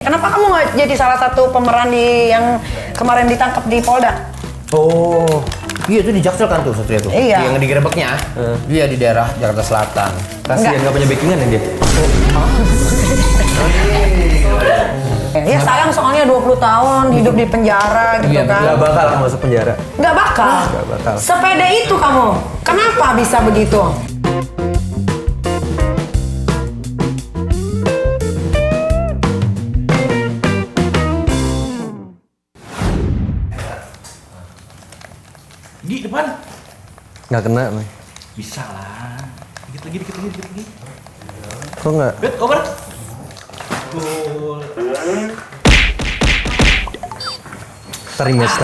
Kenapa kamu nggak jadi salah satu pemeran yang kemarin ditangkap di Polda? Oh, iya itu di Jaksel kan tuh Satria tuh. Iya. Yang digerebeknya. Iya di daerah Jakarta Selatan. Kasihan nggak punya backingan ya dia. Ya sayang soalnya 20 tahun hidup di penjara gitu Iya, kan. Nggak bakal masuk penjara. Nggak bakal. Nggak bakal. Sepede itu kamu. Kenapa bisa begitu? Di depan. Nggak kena, May. Bisa lah. Dikit lagi. Kok nggak? Bet, over. Gol. Rematch.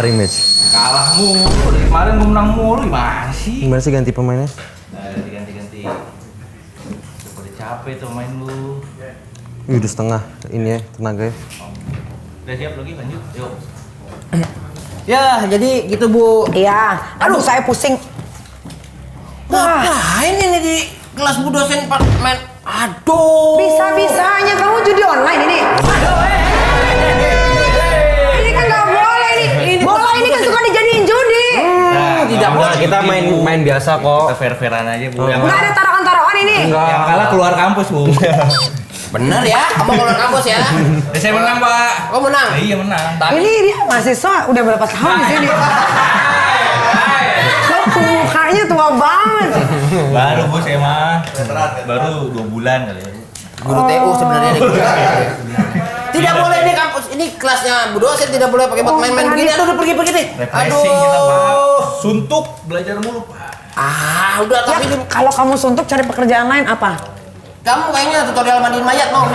Kalah mulu. Dari kemarin gue menang mulu. Gimana sih? Gimana sih ganti pemainnya? Nah, ganti. Udah capek tuh main lu. Udah setengah ini ya tenaganya. Udah siap lagi lanjut. Yuk. Ya, jadi gitu Bu. Iya. Aduh saya pusing. Ngapain ini di kelas Bu dosen Pak main? Aduh. Bisa-bisanya kamu judi online ini. Ini kan nggak boleh nih. Bola ini kan suka dijadiin judi. Tidak boleh. Kita main biasa Kita kok. fair-fairan aja, Bu. Yang Nggak ada taruhan-taruhan ini. yang kalah keluar kampus, Bu. Bener ya, kamu keluar kampus ya. Saya menang, Pak. Kau menang. Iya, menang. Ini dia mahasiswa udah berapa tahun di sini? Kok mukanya tua banget. Baru, Bu, saya mah. Baru 2 bulan kali ya. Guru TU sebenarnya nih. Tidak boleh di kampus. Ini kelasnya Bu dosen tidak boleh pakai buat main-main begini. Aduh, udah pergi nih. Refreshing kita, Pak. Suntuk belajar mulu, Pak. Ah, udah Ya, tapi ini kalau kamu suntuk cari pekerjaan lain apa? kamu kayaknya tutorial mandiin mayat mau.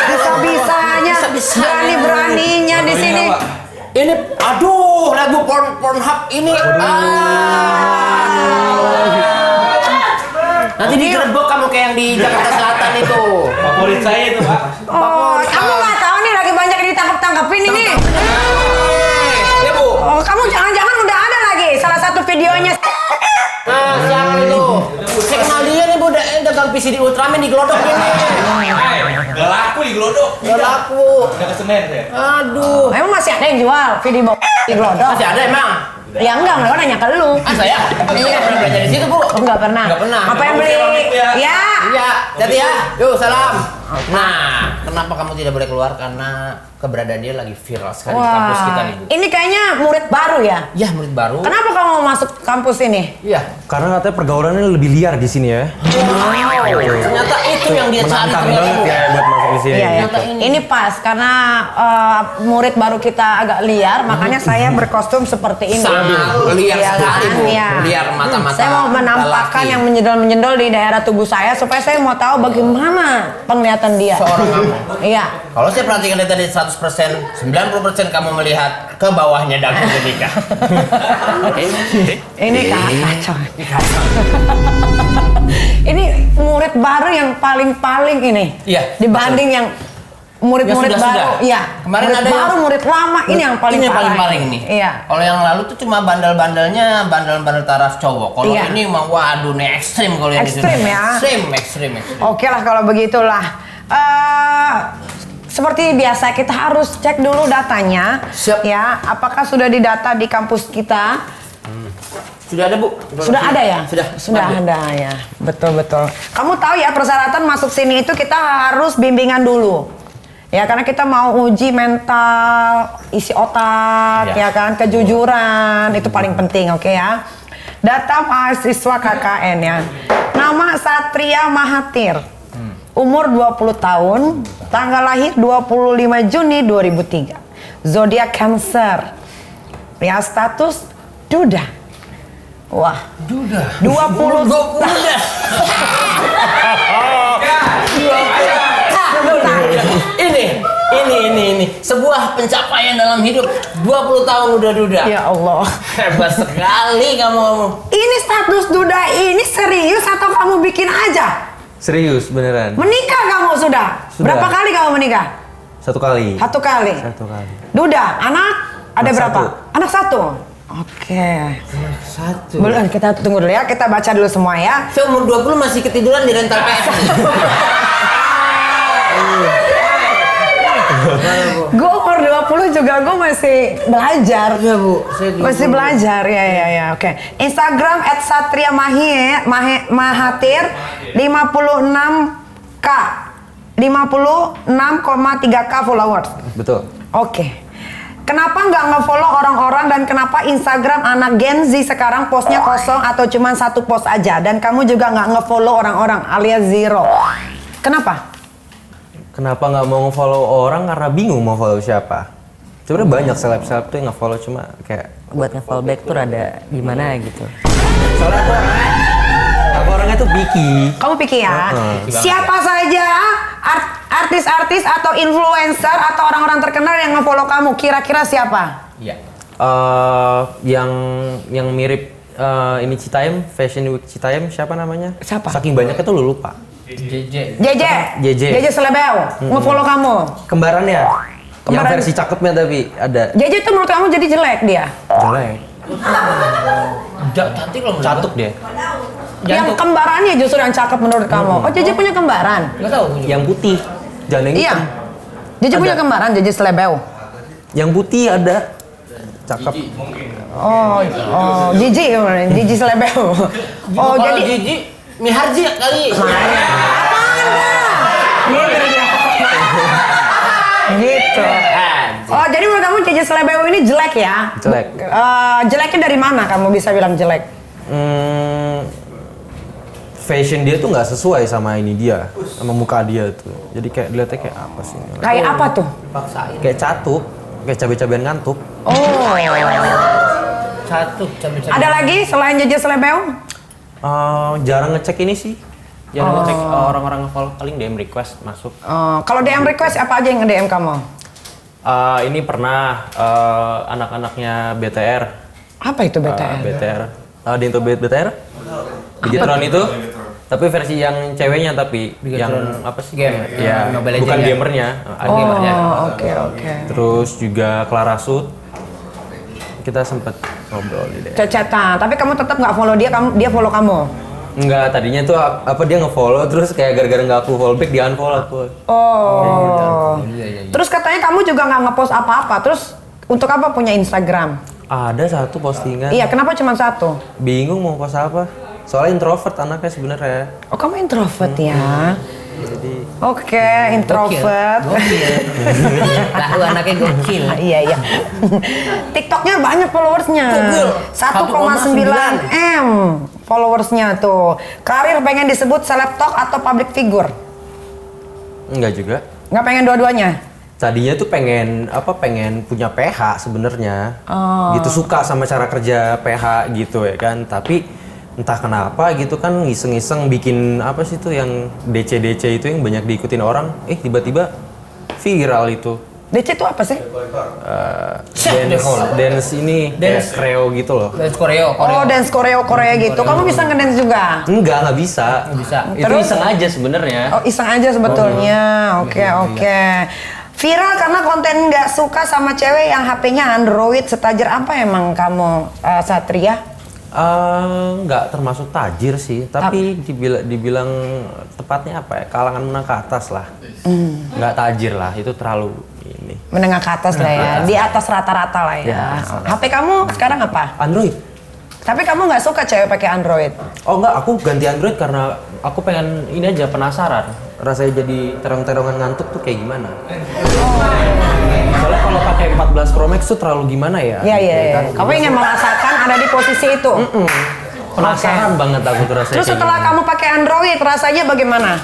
Bisa-bisanya, berani-beraninya di sini. Ini aduh, lagu Pornhub ini. Nanti digerebek kamu kayak yang di Jakarta Selatan itu. Favorit saya itu, Pak. Oh, kamu nggak tahu nih lagi banyak ditangkap-tangkapin ini. Ya, Bu. Oh, kamu jangan-jangan udah ada lagi salah satu videonya. Nah, siapa itu? Saya kenal dia nih, Bu. Dagang PC di Ultraman di Glodok ini. Gak laku di Glodok. Gak laku. Udah ke Senen saya. Aduh. Emang masih ada yang jual video di Glodok? Masih ada emang? Ya enggak, mereka nanya ke lu. Saya? Saya pernah belajar di situ, Bu. Oh, enggak pernah. Nggak pernah. Apa yang Kamu beli? pamit ya. Ya. Iya, jadi ya. Yuk, salam. Nah, kenapa kamu tidak boleh keluar? Karena keberadaan dia lagi viral sekali di kampus kita nih, Bu. Ini kayaknya murid baru ya? Ya, murid baru. Kenapa kamu mau masuk kampus ini? Iya. Karena katanya pergaulannya lebih liar di sini ya. Ternyata itu yang dia cari Menantang ternyata, banget Bu. ya buat masuk di sini. Iya ya. Ternyata ini. Ini pas karena murid baru kita agak liar, makanya saya berkostum seperti ini. Sangat liar Iya sekali, kan? Bu. Iya. Liar mata-mata Saya mau menampakkan lelaki. yang menjendol-menjendol di daerah tubuh saya supaya saya mau tahu bagaimana penglihatan dia. Seorang kamu. Iya. Kalau saya perhatikan dari tadi 100%, 90% kamu melihat ke bawahnya dagu ketika. Ini kacau. Ini murid baru yang paling ini. Iya, Dibanding yang murid-murid Ya, baru. sudah. Iya. Kemarin murid ada baru, yang- murid lama. Ini yang paling Ini yang paling nih. Iya. Kalau yang lalu tuh cuma bandel-bandelnya, bandel-bandel taraf cowok. Kalau Iya. ini mah waduh nih ekstrim kalau yang di Ekstrim sini. ya? Ekstrim. Oke lah kalau begitulah. Seperti biasa kita harus cek dulu datanya. Siap. Ya, apakah sudah didata di kampus kita? Sudah ada, Bu? Sudah ada ya? Sudah. ada ya. Betul. Kamu tahu ya persyaratan masuk sini itu kita harus bimbingan dulu. Ya karena kita mau uji mental, isi otak, ya Ya. kan, kejujuran itu paling penting, oke ya. Data mahasiswa KKN ya. Nama Satria Mahathir. Umur 20 tahun, tanggal lahir 25 Juni 2003. Zodiak Cancer. Ya status duda. Wah, Duda. 20 dah. Ini sebuah pencapaian dalam hidup. 20 tahun udah duda. Ya Allah. Hebat sekali kamu. Ini status duda ini serius atau kamu bikin aja? Serius beneran. Menikah kamu sudah? Berapa kali kamu menikah? 1 kali. 1 kali. 1 kali. Duda, anak ada Anak berapa? satu. Anak 1. Oke. Satu. Belum, kita tunggu dulu ya. Kita baca dulu semua ya. Saya umur 20 masih ketiduran di rental PS. Gue umur 20 juga gue masih belajar. Iya, Bu. Saya 20. Masih belajar ya. Oke. Instagram @satriamahatir 56k 56,3k followers. Betul. Oke. Kenapa nggak nge-follow orang-orang dan kenapa Instagram anak Gen Z sekarang postnya kosong atau cuma satu post aja dan kamu juga nggak nge-follow orang-orang alias zero? Kenapa? Kenapa nggak mau nge-follow orang? Karena bingung mau follow siapa. Sebenarnya banyak seleb-seleb tuh yang nge-follow cuma kayak Buat nge-follow back tuh rada gimana gitu. soalnya aku orangnya tuh picky. Kamu pikir ya? Siapa saja artis-artis atau influencer atau orang-orang terkenal yang nge-follow kamu? Kira-kira siapa? Iya. Yang mirip ini Citayam, Fashion Week Citayam, siapa namanya? Siapa? Saking banyaknya tuh lu lupa. JJ. JJ Selebeo nge-follow kamu. Kembarannya. Yang Kembaran. versi cakepnya tapi ada. JJ tuh menurut kamu jadi jelek dia? Jelek. Cantik loh. Catuk dia. Yang kembarannya justru yang cakep menurut kamu. Oh, JJ punya kembaran? Enggak tahu. Yang putih. Jangan yang Iya. hitam. JJ punya kembaran, JJ Selebeo. Yang putih ada. Cakep. Oh, JJ Selebeo. Oh, Kalau jadi JJ Miharji kali. gitu. Oh, jadi menurut kamu JJ Selebeo ini jelek ya? Jelek. Jeleknya dari mana kamu bisa bilang jelek? Fashion dia tuh nggak sesuai sama ini dia, sama muka dia tuh. Jadi kayak dilihatnya kayak apa sih? Kayak apa tuh? Paksain. Kayak catuk, kayak cabai-cabean ngantuk. Oh. Satu cabai-cabai. Ada lagi selain JJ Selebeo? Jarang ngecek ini sih. Jarang ngecek orang-orang nge-follow, paling DM request masuk. Kalau DM request apa aja yang nge-DM kamu? Ini pernah anak-anaknya BTR. Apa itu BTR? BTR. Di Into BTR? Bigetron itu. Tapi versi yang ceweknya tapi yang apa sih? Game. Ya, Mobile bukan Legends ya? gamernya. Ada Oh, gamernya. oke. Terus juga Clara Sud. Kita sempet ngobrol di DM. Cecetan, tapi kamu tetap nggak follow dia, dia follow kamu? Enggak, tadinya tuh apa dia nge-follow terus kayak gara-gara nggak aku follow back dia unfollow aku. Oh. Iya. Terus katanya kamu juga nggak ngepost apa-apa, terus untuk apa punya Instagram? Ada satu postingan. Iya, kenapa cuma satu? Bingung mau post apa. Soalnya introvert anaknya sebenarnya. Oh, kamu introvert ya? Jadi Oke, introvert. Gokil. Tahu anaknya gokil. Iya. TikToknya banyak followersnya. Gokil. 1,9 M followersnya tuh. Karir pengen disebut selebtok atau public figure? enggak juga. Nggak pengen dua-duanya? Tadinya tuh pengen punya PH sebenarnya. Gitu suka sama cara kerja PH gitu ya kan. Tapi entah kenapa gitu kan ngiseng-ngiseng bikin apa sih tuh yang DC itu yang banyak diikutin orang. Tiba-tiba viral itu. DC itu apa sih? Dance ini dance kreo gitu loh. Dance koreo. Oh, dance Korea gitu. Kamu bisa ngedance juga? Nggak bisa. Bisa. Itu Terus? iseng aja sebenarnya. Oh, iseng aja sebetulnya. Oke. Viral karena konten nggak suka sama cewek yang HP-nya Android. Setajir apa emang kamu, Satria? Nggak termasuk tajir sih, tapi dibilang tepatnya apa ya, kalangan menengah ke atas lah. Nggak tajir lah, itu terlalu ini. Menengah ke atas lah ya, di atas rata-rata lah ya. Ya, HP kamu sekarang apa? Android? Tapi kamu nggak suka cewek pakai Android? Oh enggak, aku ganti Android karena aku pengen ini aja, penasaran. Rasanya jadi terong-terongan ngantuk tuh kayak gimana. Soalnya kalau pakai 14 Pro Max tuh terlalu gimana ya? Iya. Kamu ingin merasakan ada di posisi itu? Penasaran banget aku tuh rasanya. Terus setelah kamu pakai Android, rasanya bagaimana?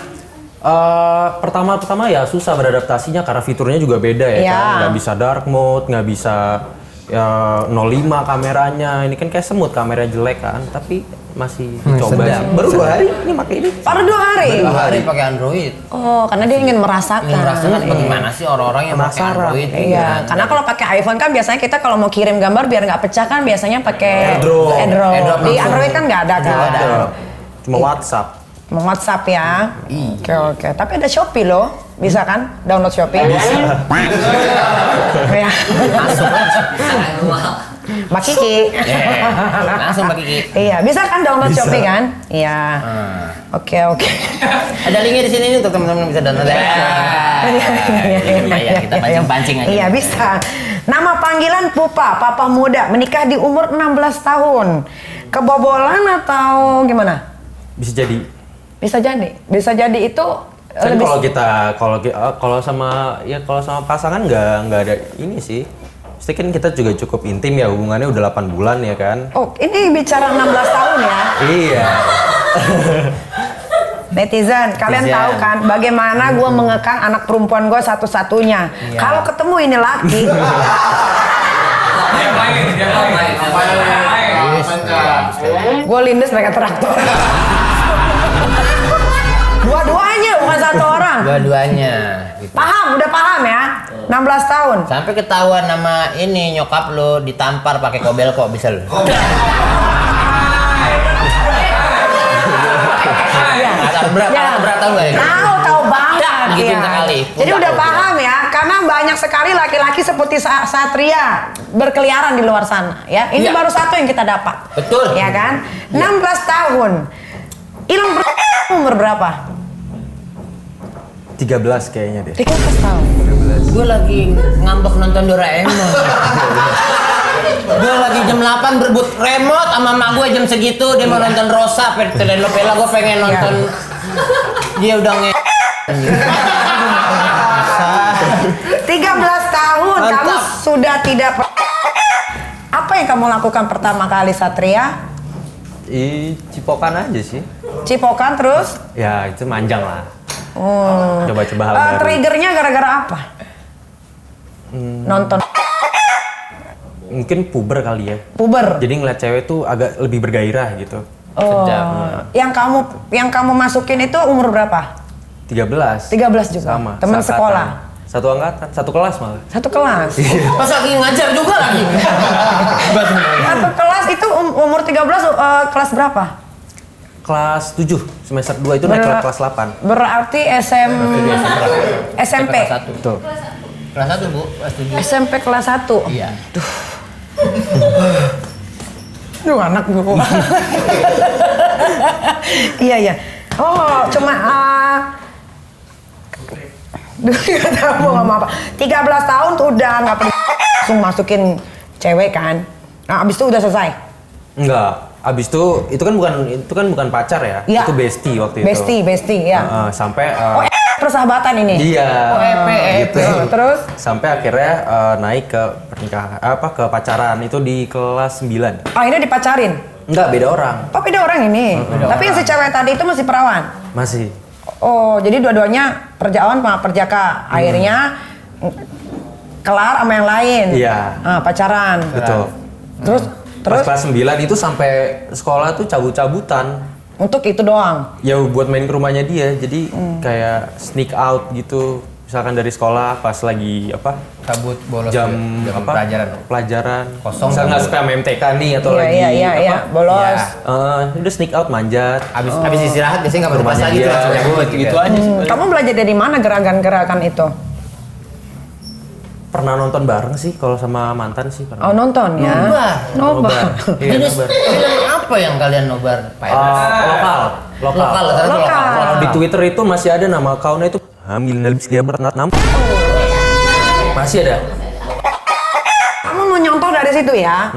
Pertama ya susah beradaptasinya karena fiturnya juga beda ya Iya. kan. Nggak bisa dark mode, nggak bisa 05 kameranya. Ini kan kayak semut, kameranya jelek kan. Tapi masih dicoba sih. Baru 2 hari ini pakai ini. Baru 2 hari? 2 hari pakai Android. Oh, karena dia ingin merasakan. Ingin merasakan bagaimana sih orang-orang yang pakai Penasaran. Android. Iya, karena kalau pakai iPhone kan biasanya kita kalau mau kirim gambar biar nggak pecah kan biasanya pakai AirDrop. AirDrop. AirDrop Di langsung. Android kan nggak ada kan? Cuma WhatsApp. Mau WhatsApp ya? Oke. Tapi ada Shopee loh, bisa kan? Download Shopee. Bisa. Masuk. Mbak Kiki. Langsung Mbak Kiki. Iya, bisa kan download Bisa. Shopee kan? Iya. Oke. Ada linknya di sini nih untuk teman-teman bisa download. Iya, kita pancing-pancing aja. Iya, bisa. Nama panggilan Pupa, papa muda, menikah di umur 16 tahun. Kebobolan atau gimana? Bisa jadi. Bisa jadi itu Kan kalau sama pasangan nggak ada ini sih. Pasti kan kita juga cukup intim ya, hubungannya udah 8 bulan ya kan. Oh, ini bicara 16 tahun ya. Iya. Netizen, kalian tahu kan bagaimana gue mengekang anak perempuan gue satu-satunya. Kalau ketemu ini laki, gue lindes pakai traktor. Dua-duanya bukan satu orang. Dua-duanya. Gitu. Udah paham ya? 16 tahun. Sampai ketahuan nama ini nyokap lo ditampar pakai kobel kok bisa lo. Berat tahu nggak ya? Tahu banget. Gituin Ya. sekali. Jadi udah paham ya, karena banyak sekali laki-laki seperti Satria berkeliaran di luar sana. Ya, ini Iya. baru satu yang kita dapat. Betul. Ya kan? 16 tahun. Ilham umur berapa? 13 kayaknya deh. 13 tahun. Gue lagi ngambek nonton Doraemon. Gue lagi jam 8 berebut remote sama mak gue jam segitu, dia mau nonton Rosa, telenovela, gue pengen nonton. Dia udah 13 tahun Mantap. kamu sudah tidak apa yang kamu lakukan pertama kali Satria? Cipokan aja sih. Cipokan terus? Ya itu manjang lah. Oh. Coba-coba hal baru. Triggernya gara-gara apa? Nonton Mungkin puber kali ya. puber. Jadi ngeliat cewek tuh agak lebih bergairah gitu. Oh. Sedap. Yang kamu masukin itu umur berapa? 13. 13 juga. Sama. Teman seangkatan. sekolah. Satu angkatan, satu kelas malah. Satu kelas. pas lagi ngajar juga lagi. Satu kelas itu umur 13 kelas berapa? Kelas 7, semester 2 itu naik ke kelas 8. Berarti SMP. Kelas 1. Betul. Kelas 1, Bu. Kelas 7. SMP kelas 1. Iya. Duh anak gua. Iya. Oh, cuma Duh, gak tahu mau ngomong apa. 13 tahun tuh udah nggak perlu langsung masukin cewek kan. Nah, abis itu udah selesai. Enggak. Abis itu kan bukan pacar ya. Iya. Itu bestie waktu itu. Bestie ya. Sampai Persahabatan ini. iya. Gitu. Terus Sampai akhirnya naik ke pernikahan ke pacaran itu di kelas 9. akhirnya dipacarin. Enggak, beda orang. Oh, beda orang ini. Tapi yang si cewek tadi itu masih perawan. Masih. Oh, jadi dua-duanya perjawan sama perjaka. Akhirnya kelar sama yang lain. Iya. Pacaran. Betul. Terus Pas kelas 9 itu sampai sekolah tuh cabut-cabutan. untuk itu doang. Ya buat main ke rumahnya dia. Jadi kayak sneak out gitu. Misalkan dari sekolah pas lagi Kabut bolos jam pelajaran Kosong. misal nggak suka MTK nih atau lagi Iya, bolos. udah sneak out manjat. Abis istirahat biasanya nggak berpas Rumahnya lagi tuh dia. langsung cabut gitu aja. Kamu belajar dari mana gerakan-gerakan itu? Pernah nonton bareng sih kalau sama mantan sih pernah. Oh, nonton ya. Nobar. Iya, Jenis nobar. film apa yang kalian nobar? Lokal. Ternyata Lokal. Kalau di Twitter itu masih ada nama account-nya itu Hamil dia berenat 6. Masih ada. Kamu mau nyontoh dari situ ya?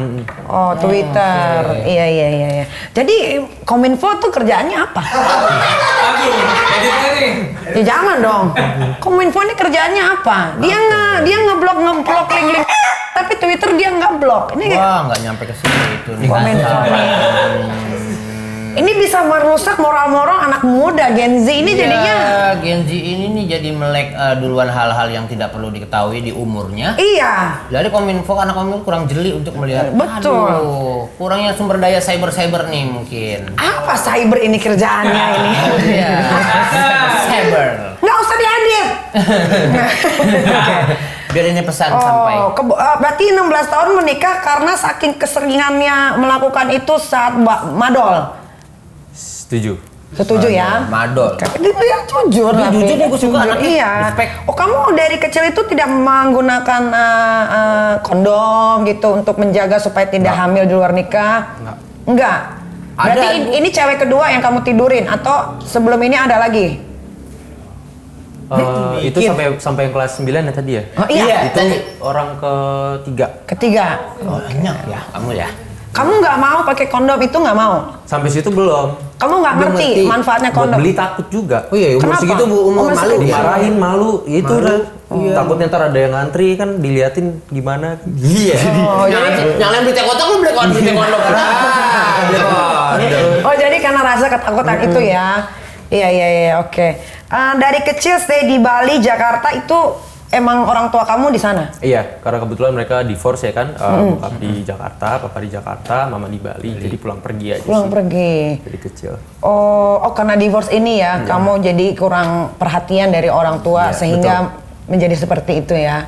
Oh, Twitter. Iya. Jadi Kominfo tuh kerjaannya apa? Ya jangan dong. Kominfo ini kerjaannya apa? Dia ngeblok link-link. Tapi Twitter dia nggak blok. Ini Wah, nggak nyampe ke situ nih. Kominfo nih. Ini bisa merusak moral-moral anak muda Gen Z ini jadinya. Gen Z ini nih jadi melek duluan hal-hal yang tidak perlu diketahui di umurnya. Iya. Jadi Kominfo, anak Kominfo kurang jeli untuk melihat. Betul. Aduh, kurangnya sumber daya cyber nih mungkin. Apa cyber ini kerjaannya ini? Iya. Cyber. Nggak usah diedit. Biar ini pesan sampai. Berarti 16 tahun menikah karena saking keseringannya melakukan itu saat madol. Setuju. Setuju ya? Madol. Dia ya jujur Dia tapi. jujur, dia gue suka anaknya. Iya. Respect. Oh kamu dari kecil itu tidak menggunakan kondom gitu untuk menjaga supaya tidak hamil di luar nikah? Enggak. Berarti ini cewek kedua yang kamu tidurin atau sebelum ini ada lagi? Itu sampai yang kelas 9 ya tadi ya? Oh, iya. Itu orang ketiga. Ketiga. Oh, banyak ya kamu ya. Kamu nggak mau pakai kondom itu nggak mau? Sampai situ belum. Kamu nggak Belum ngerti ngerti. manfaatnya Buat kondom? beli takut juga. Oh iya, umur Kenapa? segitu umur Umur malu segitu. dia. Dimarahin malu, itu udah. Takutnya ntar ada yang ngantri kan diliatin gimana. Iya. Oh, jadi, Yang lain beli teh kotak lu beli kondom. oh jadi karena rasa ketakutan itu ya? Iya, oke. Dari kecil stay di Bali, Jakarta itu emang orang tua kamu di sana? Iya, karena kebetulan mereka divorce ya kan, bokap di Jakarta, papa di Jakarta, mama di Bali, jadi pulang pergi aja Pulang sih. pergi. Dari kecil. Oh karena divorce ini ya, kamu jadi kurang perhatian dari orang tua Iya, sehingga menjadi seperti itu ya.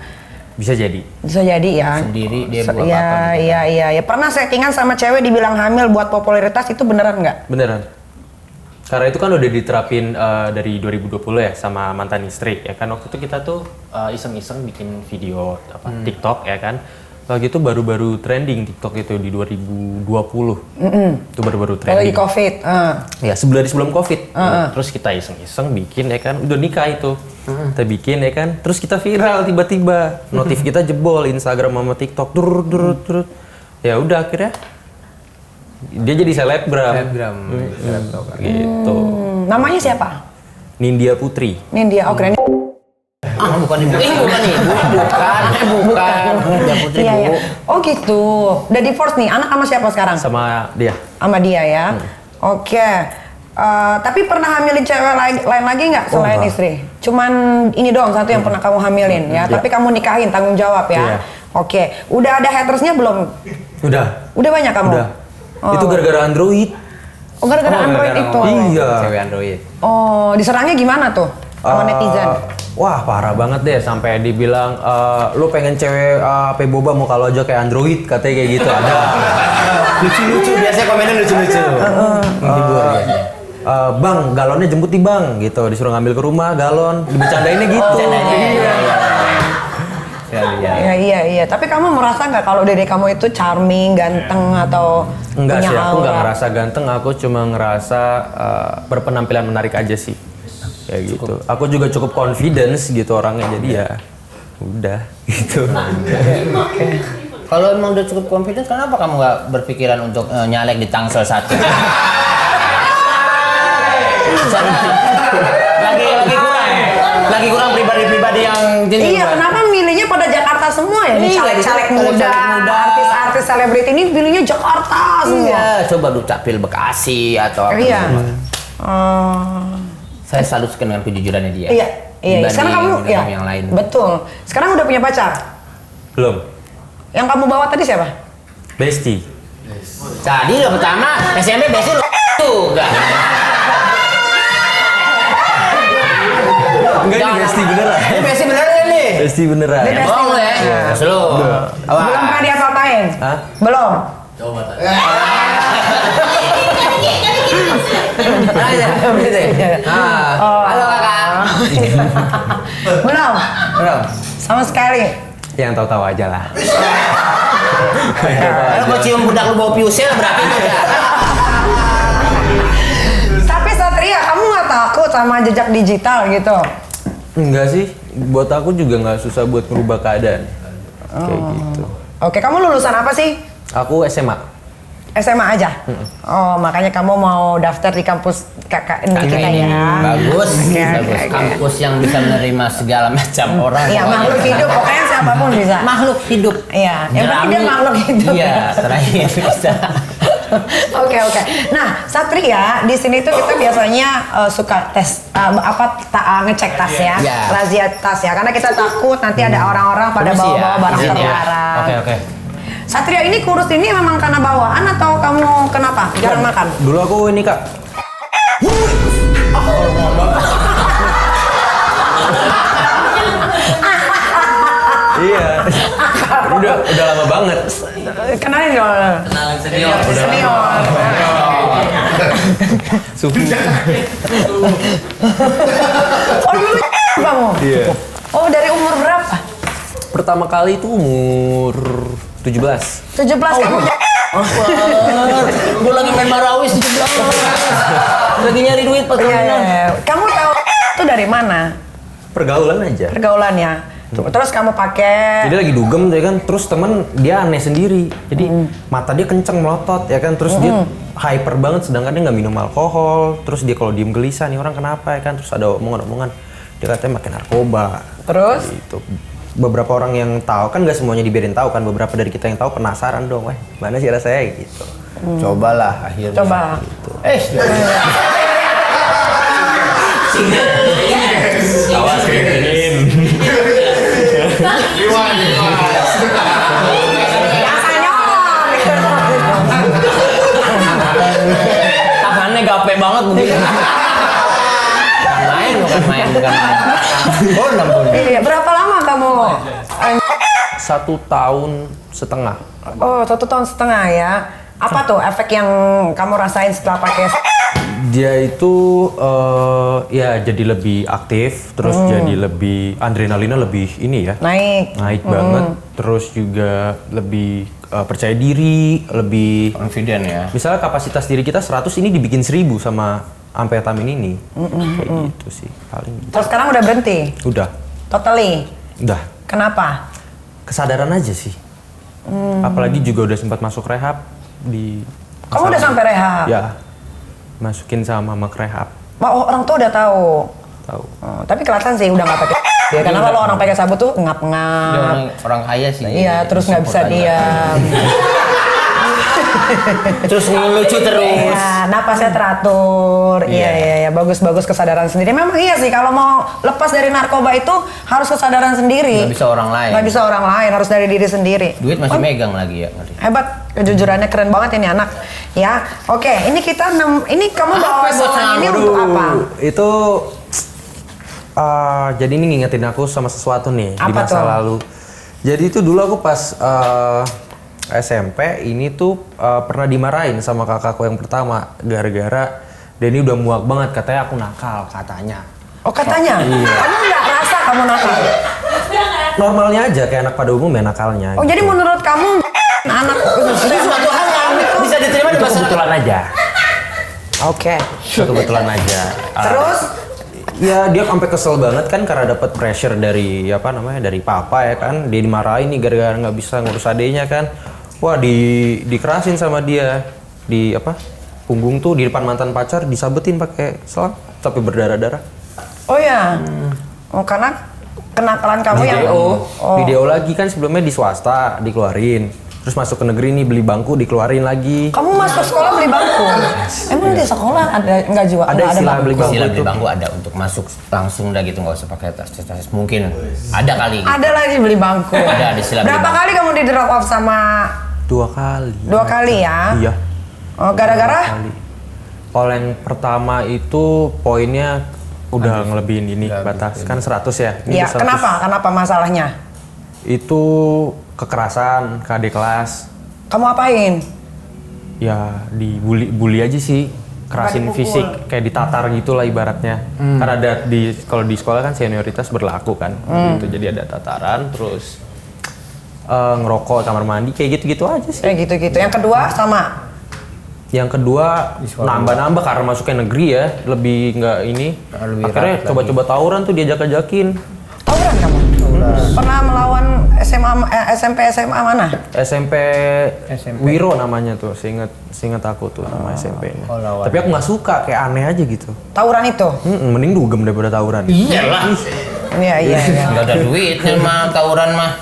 Bisa jadi. Bisa jadi ya. Sendiri dia buat Iya, apa? iya. Pernah settingan sama cewek dibilang hamil buat popularitas itu beneran nggak? Beneran. Karena itu kan udah diterapin dari 2020 ya sama mantan istri ya kan. Waktu itu kita tuh iseng-iseng bikin video TikTok ya kan. Lagi itu baru-baru trending TikTok itu di 2020. Itu baru-baru Kalau lagi trending. COVID. Ya sebelum COVID. Terus kita iseng-iseng bikin ya kan. Udah nikah itu. Kita bikin ya kan. Terus kita viral tiba-tiba. Notif kita jebol Instagram sama TikTok. Turut. Ya udah akhirnya dia jadi selebgram. Gitu. Namanya siapa? Nindya Putri. Nindya. Oh keren. Bukan ibu. Bukan. Dia putri Iya. Bu. Oh gitu. Udah divorce nih. Anak sama siapa sekarang? Sama dia. Sama dia ya. Oke. Tapi pernah hamilin cewek lain lagi nggak selain enggak. istri? Cuman ini doang satu yang pernah kamu hamilin ya. Tapi kamu nikahin, tanggung jawab ya. Iya. Oke. Udah ada hatersnya belum? Udah. Udah banyak kamu? Udah. Oh. Itu gara-gara Android. Oh gara-gara Android itu. Iya. Cewek Android. Oh diserangnya gimana tuh sama netizen? Wah parah banget deh sampai dibilang lu pengen cewek HP boba mau kalau aja kayak Android katanya kayak gitu ada. Lucu-lucu biasanya komennya lucu-lucu. Menghibur ya. Bang galonnya jemput di bang gitu disuruh ngambil ke rumah galon dibercandainnya gitu. Iya. Tapi kamu merasa nggak kalau diri kamu itu charming, ganteng atau Enggak punya sih aku nggak aura? ngerasa ganteng aku cuma ngerasa berpenampilan menarik aja sih. Kayak gitu. Aku juga cukup confidence gitu orangnya jadi ya udah gitu. Kalau emang udah cukup confidence, kenapa kamu nggak berpikiran untuk nyalek di Tangsel 1? lagi kurang pribadi-pribadi yang Iya, kenapa milihnya pada Jakarta semua ya? Nih Iya, caleg-caleg muda, artis-artis selebriti ini pilihnya Jakarta semua. Iya, coba Dukcapil Bekasi atau apa. Iya. Saya selalu suka dengan kejujurannya dia. Iya. Dibanding Sekarang kamu ya. yang lain. Betul. Sekarang udah punya pacar. Belum. Yang kamu bawa tadi siapa? Besti. Tadi lo pertama SMP besi lo juga. Enggak ini besti beneran. Ini besi beneran nih. Besti beneran. Dia besti. Bohong lo ya. Bos lo. Belum pernah diapa-apain? Hah? Belum. Coba tadi. Halo kakak. Belum. Belum. Sama sekali. Yang tahu-tahu aja lah. Kalau mau cium budak lu bawa piusel berarti udah. Tapi Satria, kamu nggak takut sama jejak digital gitu? Enggak sih, buat aku juga nggak susah buat merubah keadaan. Kayak gitu. Oke, kamu lulusan apa sih? Aku SMA. SMA aja? Oh, makanya kamu mau daftar di kampus KKN kita ini ya? bagus, Oke, bagus. oke. Kampus yang bisa menerima segala macam orang. Iya, pokoknya. makhluk hidup, pokoknya siapapun bisa. Makhluk hidup. Iya, yang penting dia makhluk hidup. Iya, terakhir bisa. Oke. Nah, Satria di sini tuh kita biasanya suka tes ngecek tas ya, Iya. razia tas ya, karena kita takut nanti ada orang-orang pada Permisi bawa-bawa ya, barang izin ya. terlarang. Oke. Satria ini kurus ini memang karena bawaan atau kamu kenapa? Jarang makan? Dulu aku ini kak. Iya. udah lama banget. Kenalin dong. Kenalan senior. Senior. Suhu. Oh dulu kamu? Iya. Oh dari umur berapa? Pertama kali itu umur 17. 17 kamu Gue lagi main Marawis 17. Lagi nyari duit Iya, perkahwinan. iya. Kamu tahu itu dari mana? Pergaulan aja. Pergaulannya. Terus kamu pakai Jadi lagi dugem ya kan, terus temen dia aneh sendiri. Jadi mata dia kenceng melotot ya kan, terus dia hyper banget sedangkan dia nggak minum alkohol. Terus dia kalau diem gelisah nih orang kenapa ya kan, terus ada omongan-omongan dia katanya makin narkoba. Terus? Gitu. Beberapa orang yang tahu kan nggak semuanya dibiarin tahu kan, beberapa dari kita yang tahu penasaran dong, weh mana sih rasanya gitu. Cobalah akhirnya. Coba. Awas kirimin. Rasanya Tangannya gape banget begitu. Bukan main. Oh, nampun. Iya, berapa lama kamu? 1 tahun setengah. Oh, 1 tahun setengah ya. Apa tuh efek yang kamu rasain setelah pakai? Dia itu ya jadi lebih aktif, terus jadi lebih adrenalinnya lebih ini ya. Naik. Banget. Terus juga lebih percaya diri, lebih Confident ya. misalnya kapasitas diri kita 100 ini dibikin 1000 sama amfetamin ini. Kayak gitu sih paling. Terus sekarang udah berhenti? Udah. Totally? Udah. Kenapa? Kesadaran aja sih. Apalagi juga udah sempat masuk rehab di Kamu udah sampai rehab? Ya. Masukin sama mama ke rehab. Oh, orang tua udah tahu. Tahu. Oh, tapi kelihatan sih udah nggak pakai. Ya, karena kalau orang pakai sabut tuh Dia ngap-ngap. orang kaya sih. Iya, terus nggak bisa Support aja. diam. Terus ngelucu terus. Iya, napasnya teratur. Iya, bagus-bagus kesadaran sendiri. Memang iya sih, kalau mau lepas dari narkoba itu harus kesadaran sendiri. Nggak bisa orang lain. Nggak bisa orang lain, harus dari diri sendiri. Duit masih megang lagi ya. Ngeri. Hebat, kejujurannya keren banget ini anak. Ya, oke. Ini kita ini kamu bawa ini untuk apa? Itu jadi ini ngingetin aku sama sesuatu nih di Apa masa tuh? lalu. Jadi itu dulu aku pas SMP ini tuh pernah dimarahin sama kakakku yang pertama gara-gara dia ini udah muak banget katanya aku nakal katanya. Oh, katanya? Iya. Kamu nggak rasa kamu nakal? Normalnya aja kayak anak pada umumnya nakalnya. Oh, jadi menurut kamu anak Itu suatu hal yang bisa diterima di itu masyarakat. kebetulan aja. Oke. Itu kebetulan aja. Terus Ya dia sampai kesel banget kan karena dapat pressure dari apa namanya dari papa ya kan, dia dimarahin nih gara-gara nggak bisa ngurus adenya kan, wah dikerasin sama dia di apa punggung tuh di depan mantan pacar disabetin pakai selang sampai berdarah-darah. oh ya. Oh, karena kenakalan kamu yang Video lagi kan sebelumnya di swasta dikeluarin. Terus masuk ke negeri nih beli bangku dikeluarin lagi. kamu masuk sekolah beli bangku. Emang di sekolah ada nggak jual? Ada nggak istilah bangku? beli bangku Istilah beli itu. bangku ada untuk masuk langsung dah gitu, nggak usah pakai tes mungkin ada kali gitu. Ada lagi beli bangku. Ada istilah beli Berapa bangku. kali kamu di drop off sama 2 kali. 2 kali ya? Iya. Oh, gara-gara? 2 kali. Kalau yang pertama itu poinnya udah ngelebihin ini batas kan 100 ya. Ini Iya. udah 100. Kenapa masalahnya? Itu kekerasan ke adik kelas. Kamu apain? Ya dibully aja sih, kerasin dipukul? fisik kayak ditatar gitulah ibaratnya. Karena ada kalau di sekolah kan senioritas berlaku kan, gitu. Jadi ada tataran, terus ngerokok kamar mandi kayak gitu-gitu aja sih. Kayak gitu-gitu. Yang kedua sama? Yang kedua nambah-nambah karena masuknya negeri ya, lebih nggak ini. Lebih Akhirnya rapid coba-coba tawuran tuh diajak-ajakin. Tawuran kamu? Pernah melawan SMP SMA mana? SMP Wiro namanya tuh, seinget aku tuh nama SMP-nya. Oh, lawan. Tapi aku nggak suka, kayak aneh aja gitu. Tawuran itu? Mending dugem daripada tawuran. Iyalah. Iya. Nggak ada duitnya mah tawuran mah.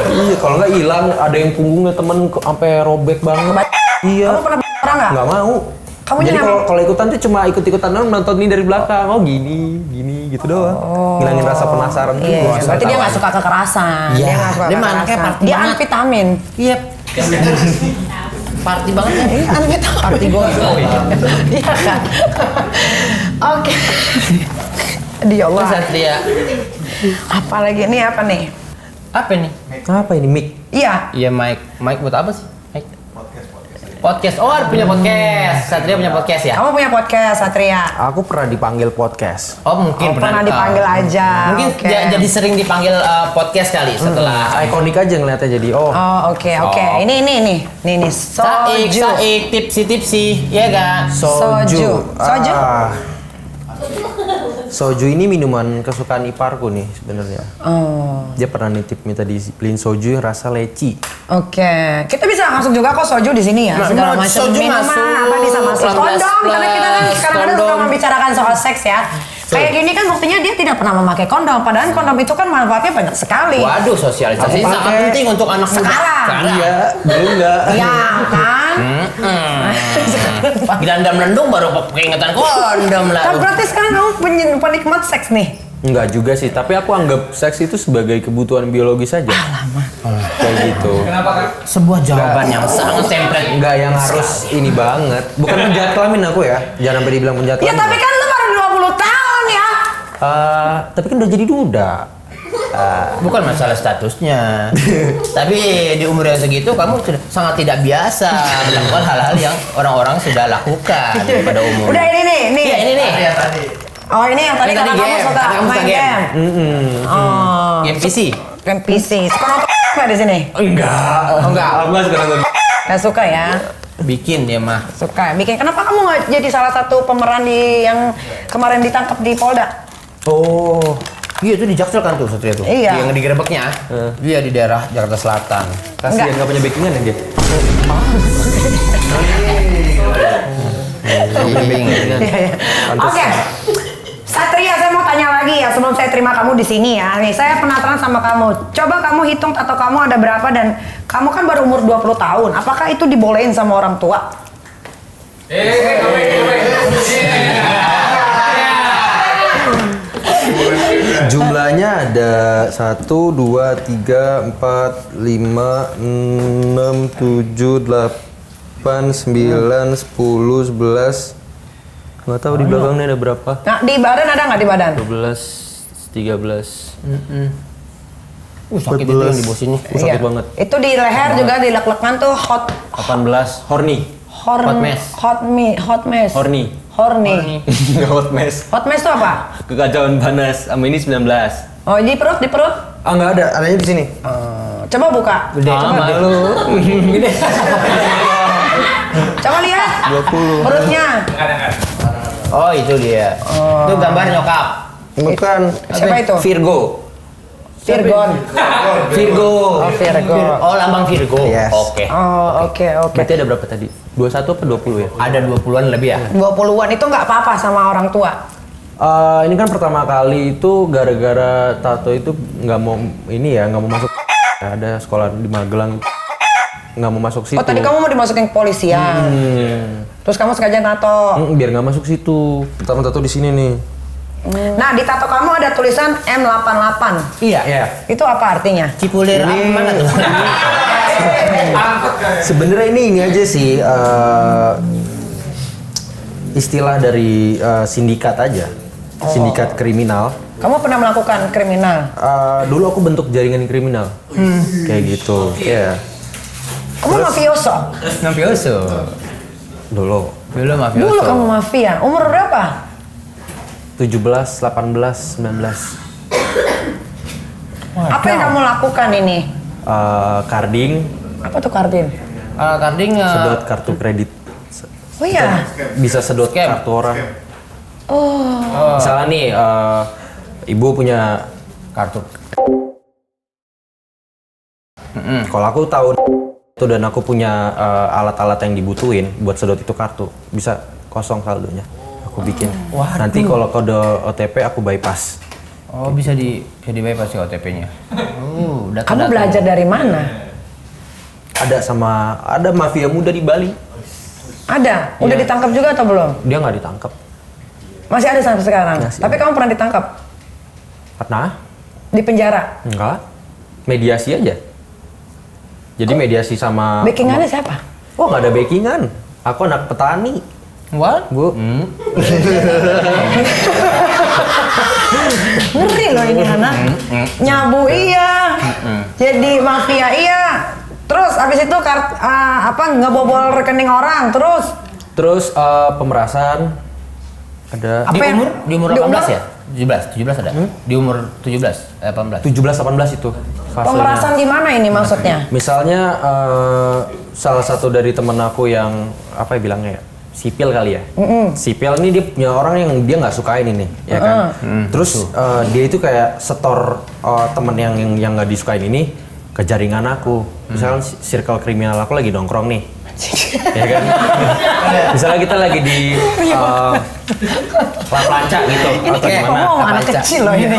Iya, kalau nggak hilang, ada yang punggungnya temen sampai robek banget. Iya. Kamu pernah orang nggak? Nggak mau. Kamu Jadi jangan- kalau ikutan tuh cuma ikut-ikutan doang, nonton ini dari belakang. Oh gini gitu doang. Ngilangin rasa penasaran tuh. Iya, Gua berarti dia tahu. nggak suka kekerasan. Iya, Dia nggak suka dia mah anaknya kekerasan. party Dia banget. anvitamin. Iya. Party banget ya. Anvitamin. Party gozo. Iya kan? Oke. Di Allah. Satria. Apalagi ini apa nih? Apa nih? Apa ini mic? Iya. Iya Mike buat apa sih? Mike. Podcast. Oh, punya podcast. Satria punya podcast ya? Kamu punya podcast, Satria? Aku pernah dipanggil podcast. Oh, mungkin Pernah dipanggil aja. Mungkin Oke. jadi sering dipanggil podcast kali setelah Ikonik aja ngeliatnya jadi Oh, oke. Ini Saik, soju. tipsi, ya kan? Soju. Soju? Soju ini minuman kesukaan iparku nih sebenarnya. Oh, Dia pernah nitip minta dibeliin soju yang rasa leci. oke. Kita bisa masuk juga kok soju di sini ya. Segala macam soju minuman masuk, apa bisa masuk. 18 Kondom, karena kita kan plus, kadang-kadang suka kondom. membicarakan soal seks ya. Kayak gini kan buktinya dia tidak pernah memakai kondom. Padahal kondom itu kan manfaatnya banyak sekali. Waduh, sosialisasi Aku sangat pakai. penting untuk anak muda. Sekarang. Iya, dulu enggak. Ya kan? Gilanda melendung baru keingetan kondom lah. Kan berarti sekarang kamu penikmat seks nih. Enggak juga sih, tapi aku anggap seks itu sebagai kebutuhan biologis saja. Kayak gitu. Sebuah jawaban yang sangat template. Enggak yang harus ini banget. Bukan penjahat kelamin aku ya. Jangan sampai dibilang penjahat Ya kelamin. tapi kan lu baru 20 tahun ya. Tapi kan udah jadi duda. Bukan masalah statusnya. Tapi di umur yang segitu kamu sudah sangat tidak biasa melakukan hal-hal yang orang-orang sudah lakukan pada umumnya. Udah ini nih. Iya, ini nih. Oh ini yang tadi Ini karena tadi kamu game, suka karena kamu main suka game. game. Oh, Game PC. game PC. Suka nonton nggak di sini? Enggak. Enggak. Aku nggak suka nonton. Nggak suka ya? Bikin dia mah. Suka. Bikin. Kenapa kamu nggak jadi salah satu pemeran yang kemarin ditangkap di Polda? Oh. Iya itu di Jaksel kan tuh Satria tuh. Iya. Yang digerebeknya. Iya di daerah Jakarta Selatan. Kasihan nggak punya backingan ya dia. Oke. Satria, saya mau tanya lagi ya sebelum saya terima kamu di sini ya. Nih, saya penasaran sama kamu. Coba kamu hitung tato kamu ada berapa dan kamu kan baru umur 20 tahun. Apakah itu dibolehin sama orang tua? Jumlahnya ada 1, 2, 3, 4, 5, 6, 7, 8, 9, 10, 11. Nggak tahu di belakangnya ada berapa. Nah, di badan ada nggak di badan? 12, 13. Sakit itu yang di bawah sini. Sakit banget. Itu di leher juga dilek-lekan tuh hot 18. Horny. Hot mess. Hot mess. Horny. Horny. Enggak hot mess. Hot mess itu apa? Kekacauan panas. Sama ini 19. Oh, di perut, di perut. Ah nggak ada, adanya di sini. Coba buka. Gede. Malu. Gede. Coba lihat. 20. Perutnya. Oh itu dia. Itu gambar nyokap. Bukan. Siapa itu? Virgo. Virgon. Virgo. Oh, Virgo. Oh lambang Virgo. Yes. Oke. Oh, oke. Berarti ada berapa tadi? 21 apa 20 ya? Ada 20-an lebih ya? 20-an itu nggak apa-apa sama orang tua. Ini kan pertama kali itu gara-gara tato itu nggak mau ini ya, nggak mau masuk. Ada sekolah di Magelang nggak mau masuk situ. Oh, tadi kamu mau dimasukin ke polisian. Terus kamu sengaja tato. Biar nggak masuk situ. Pertama tato di sini nih. Nah, di tato kamu ada tulisan M88. Iya. Iya. Itu apa artinya? Cipulir apa mana tuh? Sebenarnya ini aja sih istilah dari sindikat aja. Sindikat kriminal. Kamu pernah melakukan kriminal? Dulu aku bentuk jaringan kriminal. Kayak gitu. Iya. Kamu mafioso? Mafioso. Dulu. Dulu mafioso. Dulu kamu mafia. Umur berapa? 17, 18, 19. Apa yang kamu lakukan ini? Carding, Apa tuh kardin? Karding sedot kartu kredit. Oh iya. Bisa sedot Scam. kartu orang. Oh. Misalnya nih, ibu punya kartu. Kalau aku tahu itu dan aku punya alat-alat yang dibutuhin buat sedot itu kartu, bisa kosong saldonya. Aku bikin. Nanti kalau kode OTP aku bypass. Oh bisa di bypass ya OTP-nya. Kamu belajar dari mana? Ada mafia muda di Bali. Ada? Udah Iya. ditangkap juga atau belum? Dia nggak ditangkap. Masih ada sampai sekarang? Masih Tapi ada. kamu pernah ditangkap? Pernah? Di penjara? Enggak. Mediasi aja. Jadi mediasi sama. Backingannya siapa? Oh nggak ada backingan. Aku anak petani. What? Bu. Ngeri loh ini anak. Nyabu iya. Jadi mafia iya. Terus abis itu ngebobol rekening orang, Terus pemerasan ada Apa yang- Di umur di 18 umur- ya? 17 ada? Di umur 18? 17-18 itu fasenya. pemerasan gimana ini maksudnya? Misalnya salah satu dari temen aku yang apa ya bilangnya ya, sipil kali ya. Sipil ini dia punya orang yang dia nggak sukain ini, ya kan. Terus dia itu kayak setor temen yang nggak disukain ini ke jaringan aku. Misalkan circle kriminal aku lagi nongkrong nih. Ya kan. Misalnya kita lagi di Laplanca gitu Ini atau kayak gimana. ngomong anak Baca. kecil loh ini.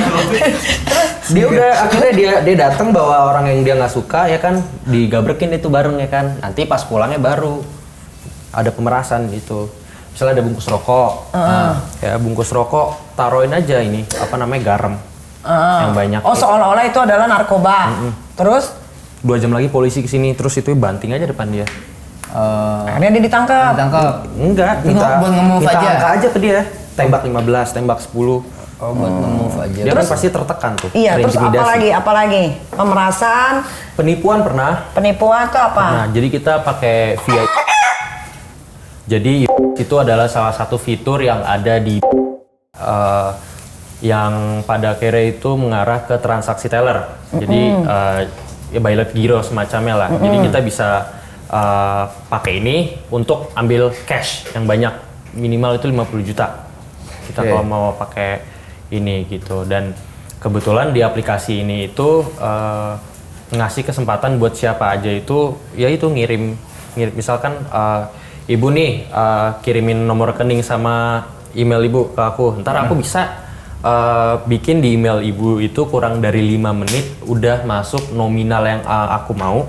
Dia udah akhirnya dia datang bawa orang yang dia nggak suka ya kan, digabrekin itu bareng ya kan. Nanti pas pulangnya baru ada pemerasan gitu. Misalnya ada bungkus rokok, ya bungkus rokok taruhin aja ini apa namanya garam yang banyak. Oh seolah-olah itu adalah narkoba. Terus 2 jam lagi polisi kesini terus itu banting aja depan dia. akhirnya dia ditangkap. Ditangkap. Enggak, Buat nge-move minta aja. angka aja ke dia. Tembak 15, tembak 10. Oh, buat nge-move aja. Dia kan pasti tertekan tuh. Iya, terus terintimidasi. apa lagi? Pemerasan, Penipuan pernah. penipuan tuh apa? Nah, jadi kita pakai VIP. Jadi itu adalah salah satu fitur yang ada di yang pada akhirnya itu mengarah ke transaksi teller. Jadi ya by let giro semacamnya lah. Jadi kita bisa pakai ini untuk ambil cash yang banyak, minimal itu 50 juta. Kita Oke. kalau mau pakai ini gitu. Dan kebetulan di aplikasi ini itu ngasih kesempatan buat siapa aja itu ya itu ngirim misalkan ibu nih kirimin nomor rekening sama email ibu ke aku. Ntar aku bisa bikin di email ibu itu kurang dari 5 menit udah masuk nominal yang aku mau.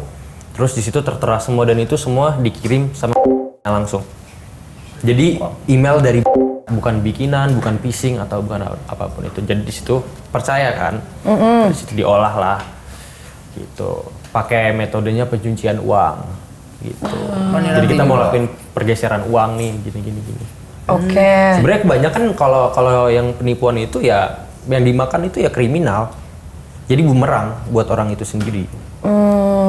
Terus di situ tertera semua dan itu semua dikirim sama langsung. Jadi email dari bukan bikinan, bukan phishing atau bukan apapun itu. Jadi di situ percaya kan, di situ diolah lah, gitu. Pakai metodenya pencucian uang, gitu. Jadi kita mau lakuin pergeseran uang nih, gini. Oke. Sebenarnya kebanyakan kalau yang penipuan itu ya yang dimakan itu ya kriminal. Jadi bumerang buat orang itu sendiri.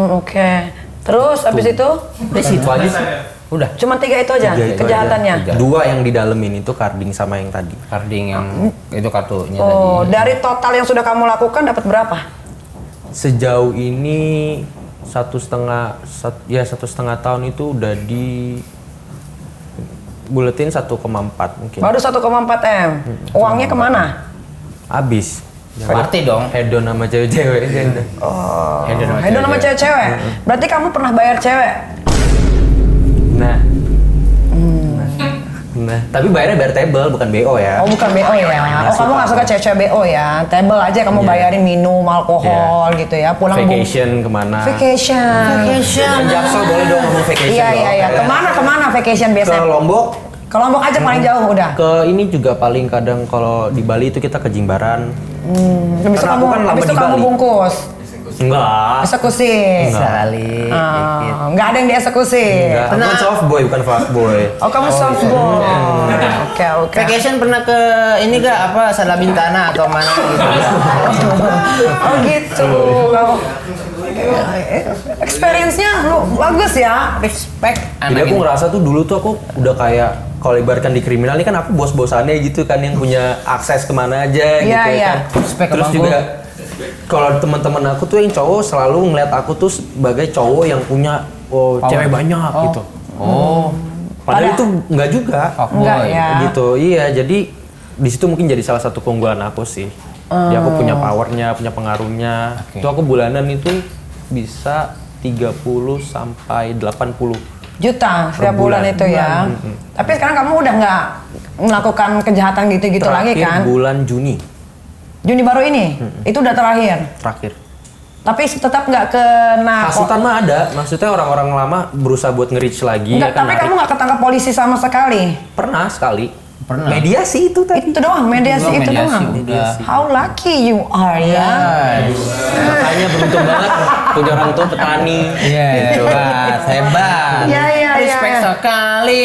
Oke. Terus abis itu Di situ aja sih. Udah. cuma 3 itu aja 3 itu kejahatannya. aja. 2 yang didalemin itu carding sama yang tadi. Carding yang itu kartunya Oh, tadi. dari total yang sudah kamu lakukan dapat berapa? Sejauh ini 1,5 tahun itu udah di buletin 1,4 mungkin. Baru 1,4 M. Uangnya kemana? Habis. Party dong. Hedon sama cewek-cewek. Oh, Hedon sama hedon sama cewek. cewek-cewek. Berarti kamu pernah bayar cewek? Nah. Nah, tapi bayarnya table bukan BO ya. Oh bukan BO ya? Oh kamu nggak suka cewek-cewek BO ya? Table aja kamu Iya. bayarin minum, alkohol gitu ya? Pulang Vacation kemana? Vacation. Kan Jaksel boleh dong ngomong vacation Iya dong. iya iya. Kemana vacation Ke biasanya? Lombok. Ke Lombok aja paling jauh udah. Ke ini juga paling kadang kalau di Bali itu kita ke Jimbaran. Habis itu Karena aku kan lama habis itu di kamu Bali. bungkus. Enggak. Eksekusi. Sekali. Nggak ada yang dieksekusi. Enggak. Aku kan soft boy bukan fast boy. Oh kamu softball. Oke. Vacation pernah ke ini gak apa Salabintana atau mana gitu? Oh gitu. Kamu experience-nya lu bagus ya. Respect Jadi anak aku ini. ngerasa tuh dulu tuh aku udah kayak kalau ibaratkan di kriminal ini kan aku bos-bosannya gitu kan yang punya akses kemana aja gitu Iya, ya iya. kan. Respect Terus abangku. juga kalau teman-teman aku tuh yang cowok selalu ngeliat aku tuh sebagai cowok yang punya cewek banyak gitu. Oh. Padahal itu enggak juga. Enggak ya. Gitu. Iya, jadi di situ mungkin jadi salah satu keunggulan aku sih. Jadi aku punya powernya, punya pengaruhnya. Oke. Itu aku bulanan itu bisa 30 sampai 80. Juta setiap bulan itu ya. Tapi sekarang kamu udah nggak melakukan kejahatan gitu-gitu lagi Terakhir kan? bulan Juni Juni baru ini, itu udah terakhir. terakhir. Tapi tetap nggak kena. Hasutan mah ada, maksudnya orang-orang lama berusaha buat nge-reach lagi. Nggak, ya kan, tapi narik. kamu nggak ketangkap polisi sama sekali. Pernah sekali. Pernah. Mediasi itu tadi. Itu doang, mediasi Doang, itu mediasi doang. udah. How lucky you are ya. Makanya beruntung banget punya orang tua petani. Iya, hebat, hebat. Iya, iya, iya, Respect iya. sekali.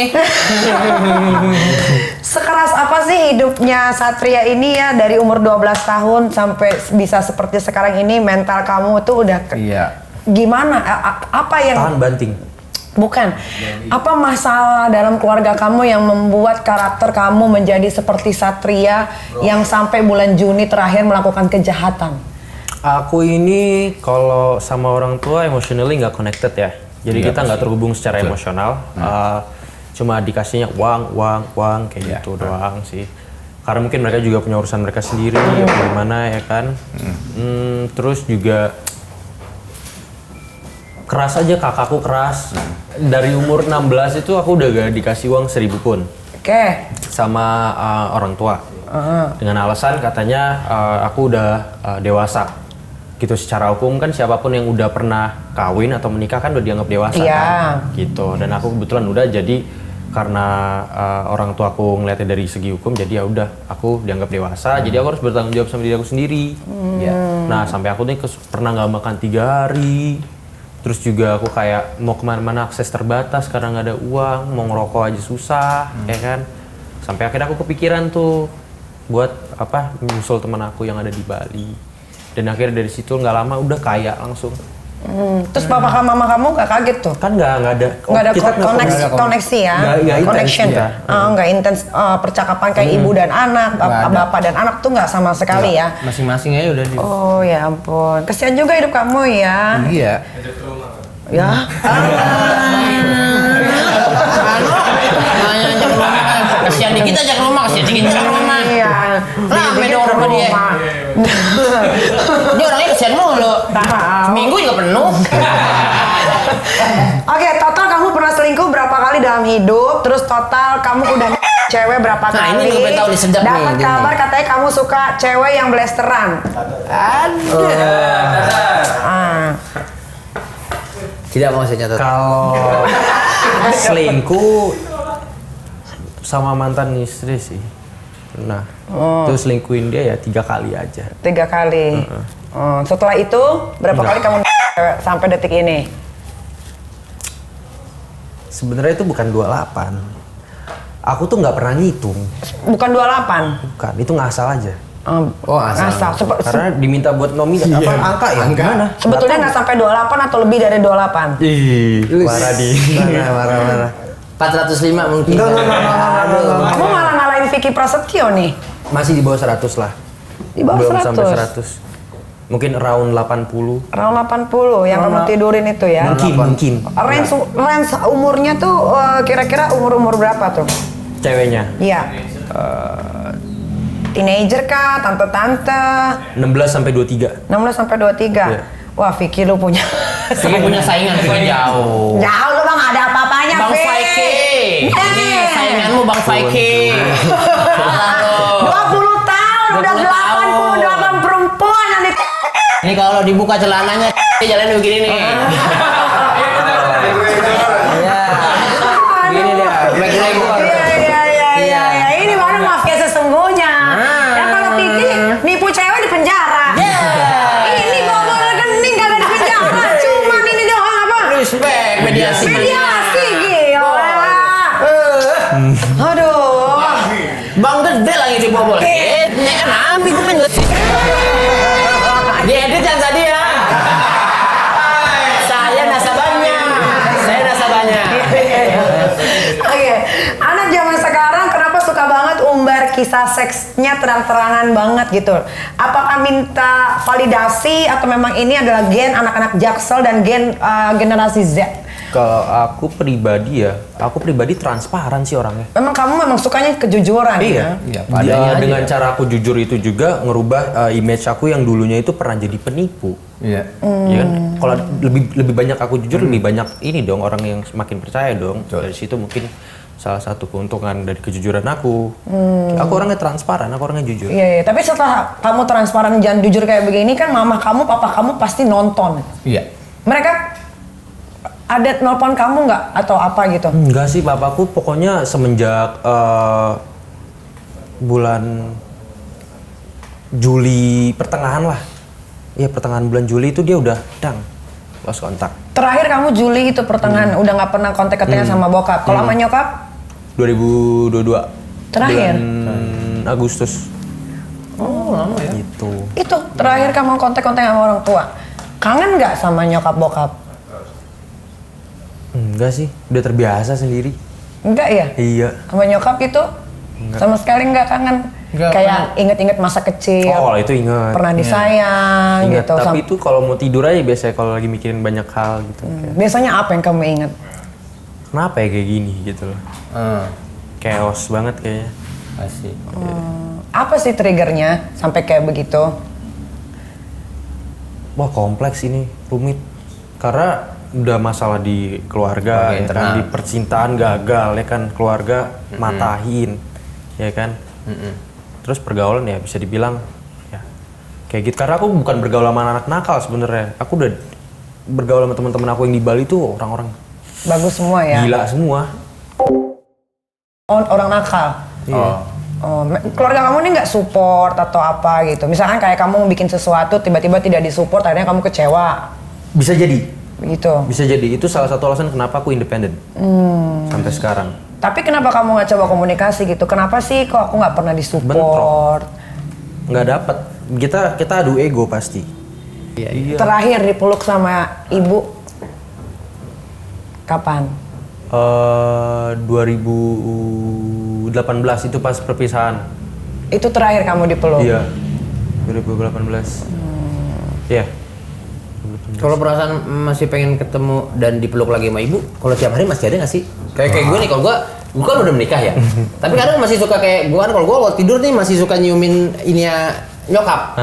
Sekeras apa sih hidupnya Satria ini ya dari umur 12 tahun sampai bisa seperti sekarang ini mental kamu tuh udah Iya. gimana? Apa yang Tahan banting. bukan? Apa masalah dalam keluarga kamu yang membuat karakter kamu menjadi seperti Satria yang sampai bulan Juni terakhir melakukan kejahatan? Aku ini kalau sama orang tua emotionally nggak connected ya. Jadi kita nggak terhubung secara emosional. Cuma dikasihnya uang kayak gitu doang sih. Karena mungkin mereka juga punya urusan mereka sendiri, gimana ya kan. Terus juga keras aja, kakakku keras. Dari umur 16 itu aku udah gak dikasih uang 1.000 pun. Oke. Sama orang tua. Dengan alasan katanya aku udah dewasa. Gitu secara hukum kan siapapun yang udah pernah kawin atau menikah kan udah dianggap dewasa kan. Gitu. Dan aku kebetulan udah jadi karena orang tua aku ngeliatnya dari segi hukum, jadi ya udah aku dianggap dewasa, jadi aku harus bertanggung jawab sama diri aku sendiri. Nah sampai aku nih pernah nggak makan 3 hari, terus juga aku kayak mau kemana-mana akses terbatas karena nggak ada uang, mau ngerokok aja susah, ya kan. Sampai akhirnya aku kepikiran tuh buat nyusul teman aku yang ada di Bali, dan akhirnya dari situ nggak lama udah kaya langsung. Terus papa sama mama kamu nggak kaget tuh? Kan nggak ada koneksi ya, nggak connection, intens, nggak intens percakapan kayak ibu dan anak, bapak dan anak tuh nggak sama sekali ya. Masing-masing aja udah di. Oh ya ampun, kesian juga hidup kamu ya. Iya. Ya. Kasihan dikit aja ke rumah, kasihan dikit aja ke rumah. Iya. Rame dong rumah dia. Dia orangnya kasihan mulu. Seminggu juga penuh. Oke, total kamu pernah selingkuh berapa kali dalam hidup? Terus total kamu udah cewek berapa Nah, kali? ini gue pengen tahu nih, sedap nih, Dapat ini. kabar katanya kamu suka cewek yang blasteran. Tidak mau saya catat. Kalau selingkuh sama mantan istri sih. Nah, terus selingkuhin dia ya 3 kali aja. 3 kali. Setelah itu berapa kali kamu cewek sampai detik ini? Sebenarnya itu bukan 28. Aku tuh nggak pernah ngitung. Bukan 28. Bukan, itu ngasal aja. Oh, asal. Karena diminta buat nominal angka ya. Gimana? Sebetulnya nggak sampai 28 atau lebih dari 28. Ih, marah di. Marah. 405 mungkin. Enggak. Kamu malah ngalahin Vicky Prasetyo nih. Masih di bawah 100 lah. Di bawah Belum 100. sampai 100. Mungkin round 80. Round 80 yang kamu tidurin itu ya. Mungkin. Range umurnya tuh kira-kira umur berapa tuh? Ceweknya Iya. Teenager kah, tante-tante? 16 sampai 23. 16 sampai 23. Iya. Wah, Vicky lu punya Saya punya saingan Vicky jauh. jauh lu mah nggak ada apa-apanya, Bang Vicky. Faiki. Ini sainganmu Bang Faiki. Halo. 20 tahun udah 88 perempuan nanti. Ini kalau dibuka celananya jalannya begini nih. Iya. Gini dia, McGregor. Iya. Ini baru mafia sesungguhnya. Ya kalau Vicky nipu cewek di penjara. Ini bawa rekening kagak di penjara. Cuman ini doang apa? Respect mediasi. Mediasi gila. Aduh. Bang Gede lagi dibobol. Ini kan ambil gue pengen. Diedit yang tadi ya. Saya nasabahnya. Oke, anak zaman sekarang kenapa suka banget umbar kisah seksnya terang-terangan banget gitu? Apakah minta validasi atau memang ini adalah gen anak-anak Jaksel dan gen generasi Z? Kalau aku pribadi transparan sih orangnya. Memang sukanya kejujuran Iya. ya? Dengan cara aku jujur itu juga ngerubah image aku yang dulunya itu pernah jadi penipu. Iya. Iya kan? Kalau lebih banyak aku jujur, lebih banyak ini dong orang yang semakin percaya dong. Dari situ mungkin salah satu keuntungan dari kejujuran aku. Aku orangnya transparan, aku orangnya jujur. Iya, tapi setelah kamu transparan dan jujur kayak begini kan mama kamu, papa kamu pasti nonton. Iya. Mereka ada nelpon kamu nggak atau apa gitu? Enggak sih, papaku pokoknya semenjak bulan Juli pertengahan lah. Iya, pertengahan bulan Juli itu dia udah lost kontak. Terakhir kamu Juli itu pertengahan udah nggak pernah kontak-kontakan sama bokap. Kalau sama nyokap? 2022. Terakhir? Bulan Agustus. Oh, lama ya. Gitu. Itu terakhir kamu kontak-kontak sama orang tua. Kangen nggak sama nyokap bokap? Enggak sih, udah terbiasa sendiri. Enggak ya? Iya. Sama nyokap itu sama sekali nggak kangen. Nggak Kayak inget-inget masa kecil. Oh, kalau itu ingat. Pernah disayang Ingat, gitu. tapi itu kalau mau tidur aja biasanya kalau lagi mikirin banyak hal gitu. Kayak, Biasanya apa yang kamu ingat? kenapa ya kayak gini gitu loh. Chaos banget kayaknya. Asik. Apa sih triggernya sampai kayak begitu? Wah, kompleks ini, rumit. Karena udah masalah di keluarga, Oke, ya kan, di percintaan gagal, ya kan, keluarga matahin, ya kan. Terus pergaulan ya bisa dibilang ya kayak gitu. Karena aku bukan bergaul sama anak nakal sebenarnya. Aku udah bergaul sama teman-teman aku yang di Bali tuh orang-orang Bagus semua ya? gila semua. Orang nakal? Iya. Keluarga kamu ini nggak support atau apa gitu? Misalkan kayak kamu mau bikin sesuatu tiba-tiba tidak disupport, akhirnya kamu kecewa. Bisa jadi. Begitu. Bisa jadi. Itu salah satu alasan kenapa aku independen. Sampai sekarang. Tapi kenapa kamu nggak coba komunikasi gitu? Kenapa sih kok aku nggak pernah disupport? Nggak dapet. Kita adu ego pasti. Iya. Terakhir dipeluk sama ibu kapan? 2018 itu pas perpisahan. Itu terakhir kamu dipeluk? Iya. 2018. Iya. Kalau perasaan masih pengen ketemu dan dipeluk lagi sama ibu, kalau tiap hari masih ada nggak sih? Kayak gue nih, kalau gue kan udah menikah ya. Tapi kadang masih suka kayak gue kan kalau gue tidur nih masih suka nyiumin ininya nyokap.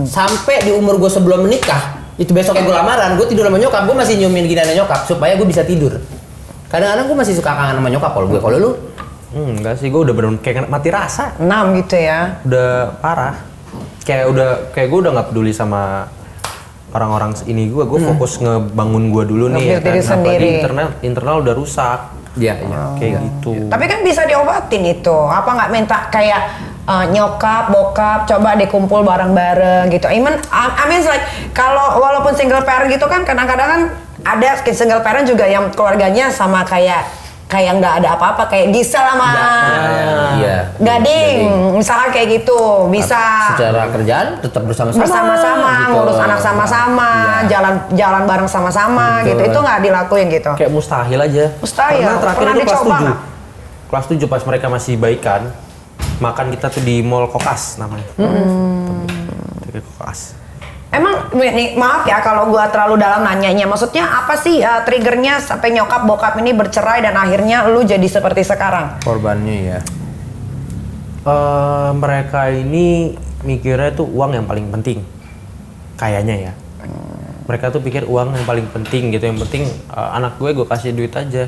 Sampai di umur gue sebelum menikah, itu besoknya gue lamaran, gue tidur sama nyokap, gue masih nyiumin giniannya nyokap supaya gue bisa tidur. Kadang-kadang gue masih suka kangen sama nyokap kalau gue. Kalau lu? Enggak sih, gue udah bener kayak mati rasa. 6 gitu ya? Udah parah. Kayak gue udah nggak peduli sama orang-orang ini gue fokus ngebangun gue dulu nih ya Nge-build diri kan. sendiri. Internal udah rusak. Iya. Kayak gitu. Tapi kan bisa diobatin itu. Apa nggak minta kayak nyokap, bokap, coba deh kumpul bareng-bareng gitu. I mean like kalau walaupun single parent gitu kan kadang-kadang kan ada single parent juga yang keluarganya sama kayak nggak ada apa-apa, kayak Gisel sama Iya. Gading, misalkan kayak gitu bisa Secara kerjaan tetap bersama-sama. Gitu. ngurus anak sama-sama, jalan bareng sama-sama gitu. Itu nggak dilakuin gitu. Kayak mustahil aja. Mustahil. Karena terakhir Pernah itu kelas dicoba 7. nggak? Kelas 7 pas mereka masih baikan, makan kita tuh di Mall Kokas namanya. Di Kokas. Emang nih, maaf ya kalau gua terlalu dalam nanyanya. Maksudnya apa sih triggernya sampai nyokap bokap ini bercerai dan akhirnya lu jadi seperti sekarang? Korbannya ya. Mereka ini mikirnya tuh uang yang paling penting. Kayaknya ya. Mereka tuh pikir uang yang paling penting gitu. Yang penting anak gue kasih duit aja.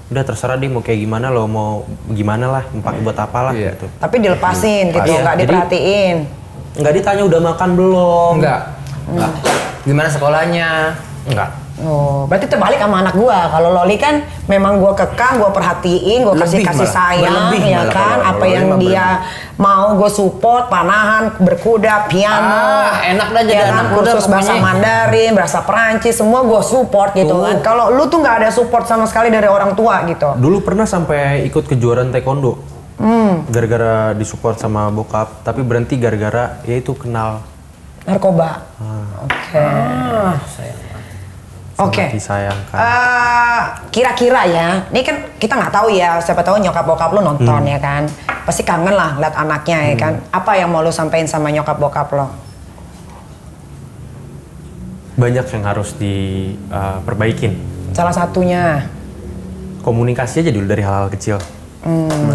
Udah terserah dia mau kayak gimana lo, mau gimana lah, mau pakai buat apalah gitu. Tapi dilepasin gitu, Iya, nggak jadi- diperhatiin. Nggak ditanya udah makan belum? Enggak. Gimana sekolahnya? Enggak. Oh, berarti terbalik sama anak gua. Kalau Loli kan memang gua kekang, gua perhatiin, gua kasih Lebih malah. sayang, Berlebih ya malah kan. kalau Apa Loli yang mah dia mau gua support, panahan, berkuda, piano, Enak dah jadi ya kan, anak muda kursus bahasa pokoknya. Mandarin, bahasa Perancis, semua gua support gitu Tuh. kan. Kalau lu tuh nggak ada support sama sekali dari orang tua gitu. Dulu pernah sampai ikut kejuaraan taekwondo. Gara-gara disupport sama bokap, tapi berhenti gara-gara ya itu kenal. Narkoba. Oke. Oke. Disayangkan. Kira-kira ya, ini kan kita nggak tahu ya, siapa tahu nyokap bokap lu nonton ya kan, pasti kangen lah liat anaknya ya kan. Apa yang mau lu sampein sama nyokap bokap lo? Banyak yang harus diperbaikin. Salah satunya, Komunikasi aja dulu dari hal-hal kecil.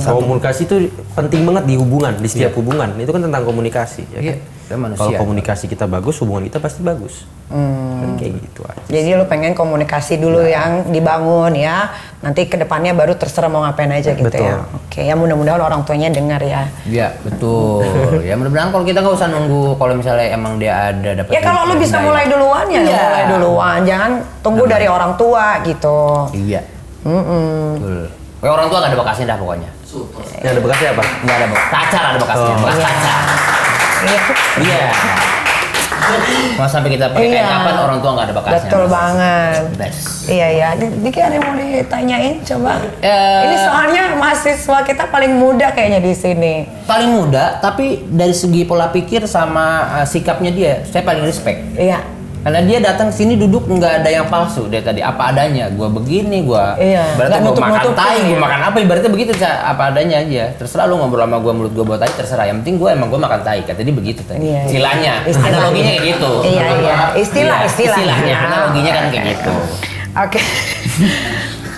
Komunikasi itu penting banget di hubungan, di setiap hubungan. Itu kan tentang komunikasi. Ya Iya, kan? kita manusia. Kalau komunikasi kita bagus, hubungan kita pasti bagus. Kan kayak gitu aja. jadi lu pengen komunikasi dulu yang dibangun ya, nanti kedepannya baru terserah mau ngapain aja gitu Betul. ya. Oke, ya mudah-mudahan orang tuanya dengar ya. Iya, betul. Ya mudah-mudahan kalau kita nggak usah nunggu kalau misalnya emang dia ada dapat. Ya kalau lu bisa mulai duluan ya, Iya. mulai duluan, jangan tunggu dari orang tua gitu. Iya. Betul. Kayak orang tua nggak ada bekasnya dah pokoknya. Yang ada bekasnya apa? Nggak ada bekas. Kaca lah ada bekasnya. Oh. Bekas kaca. Iya. Iya. Mau sampai kita pakai kain Iya. kapan orang tua nggak ada bekasnya. Betul banget. Best. Iya ya, Diki ada yang mau ditanyain coba? Eh. Ini soalnya mahasiswa kita paling muda kayaknya di sini. Paling muda, tapi dari segi pola pikir sama sikapnya dia, saya paling respect. Iya. Karena dia datang sini duduk nggak ada yang palsu dia tadi apa adanya. Gua begini, gua Iya, berarti nggak gua makan nutup-nutupin tai, gua ya. makan apa ibaratnya begitu apa adanya aja. Terserah lu ngobrol sama gua mulut gua bawa tai terserah. Yang penting gua emang gua makan tai. Kata dia begitu tadi. Iya, iya. Istilahnya, Istilahnya. analoginya kayak gitu. Iya, iya. Istilahnya. Istilahnya, analoginya kan kayak gitu. Oke.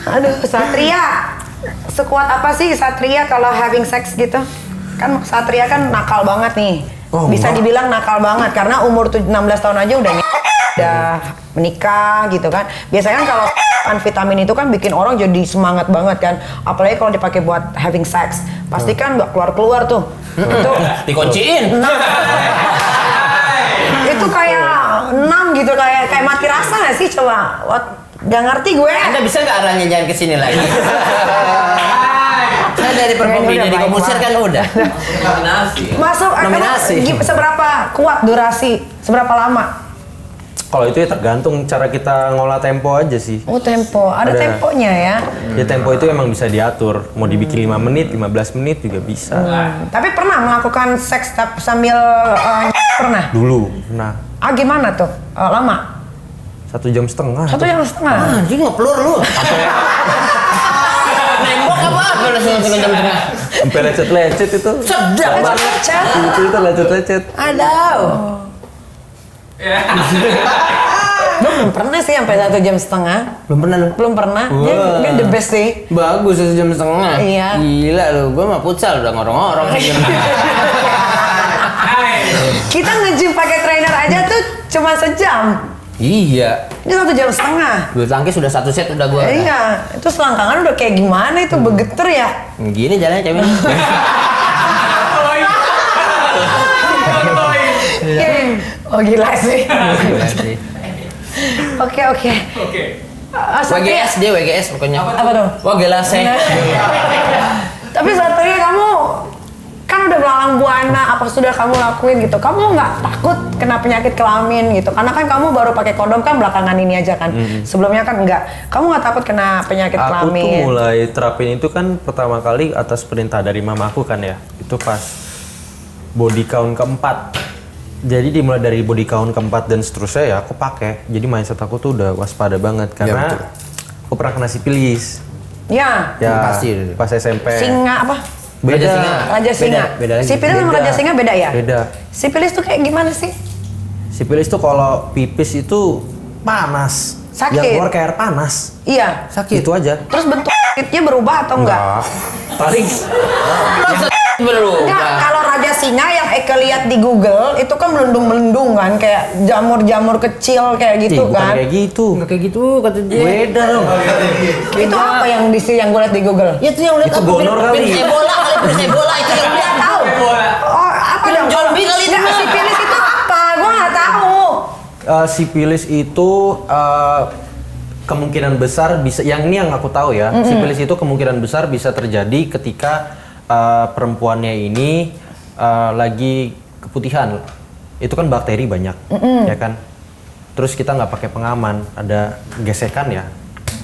Aduh, Satria. Sekuat apa sih Satria kalau having sex gitu? Kan Satria kan nakal banget nih. Bisa dibilang nakal banget karena umur 16 tahun aja udah menikah gitu kan. Biasanya kan kalau vitamin itu kan bikin orang jadi semangat banget kan. Apalagi kalau dipakai buat having sex. Pasti kan nggak keluar-keluar tuh. Itu Dikunciin. itu kayak 6 gitu kayak mati rasa nggak sih coba? Gak ngerti gue. Anda bisa nggak arahnya jangan kesini lagi? Saya dari Perpopdi Kayaknya udah dari baik Komuniser kan udah. Masuk Nominasi. Seberapa kuat durasi? Seberapa lama? Kalau itu ya tergantung cara kita ngolah tempo aja sih. Oh tempo, ada temponya ya. Ya tempo itu emang bisa diatur. Mau dibikin 5 menit, 15 menit juga bisa. Tapi pernah melakukan seks sambil pernah? Dulu, nah Gimana tuh? Lama? 1,5 jam. 1,5 jam. Anjing ngeplur lu. Nembok apa? Langsung jam tengah. Sampai lecet-lecet itu. Sedap banget. Itu lecet-lecet. Aduh. Gue belum pernah sih sampai 1,5 jam. Belum pernah lu? Belum pernah. Dia the best sih. Bagus 1,5 jam. Iya. Gila lu, gua mah futsal udah ngorong-ngorong sejam. Kita nge-gym pakai trainer aja tuh cuma sejam. Iya. Ini 1,5 jam. Bulu tangkis sudah 1 set udah gua. Iya. Itu selangkangan udah kayak gimana itu begeter ya. Gini jalannya cewek. Oh gila sih. Oke. WGS dia WGS pokoknya. Apa tuh? Wah gila sih. Tapi Satria kamu kan udah melalang buana, apa sudah kamu lakuin gitu? Kamu nggak takut kena penyakit kelamin gitu? Karena kan kamu baru pakai kondom kan belakangan ini aja kan. Sebelumnya kan enggak. Kamu nggak takut kena penyakit Aku kelamin? tuh mulai terapin itu kan pertama kali atas perintah dari mamaku kan ya. Itu pas body count keempat. Jadi dimulai dari body count keempat dan seterusnya ya aku pakai. Jadi mindset aku tuh udah waspada banget karena betul. aku pernah kena sipilis. Ya. Ya, Pasti. pas SMP. Singa apa? Beda. Raja singa. Beda lagi. Sipilis sama Beda. raja singa beda ya? Beda. Sipilis tuh kayak gimana sih? Sipilis tuh kalau pipis itu panas. Sakit. Yang keluar kayak air panas. Iya. Sakit. Itu aja. Terus bentuk sakitnya berubah atau enggak? Paling Masa berubah? Enggak, kalau raja singa yang Eke lihat di Google itu kan melendung-melendung kan kayak jamur-jamur kecil kayak gitu bukan kan. kayak gitu. Enggak kayak gitu kata dia. Beda dong. Itu apa yang yang gue lihat di Google? Ya itu yang lihat Itu gonor kali. Virus Ebola kali virus Ebola itu yang Nggak tahu. Oh, apa Film dong? zombie kali itu. Nggak, sipilis itu apa? Gue nggak tahu. Sipilis itu kemungkinan besar bisa, yang ini yang aku tahu ya, sipilis itu kemungkinan besar bisa terjadi ketika perempuannya ini lagi keputihan. Itu kan bakteri banyak, ya kan. Terus kita nggak pakai pengaman, ada gesekan ya,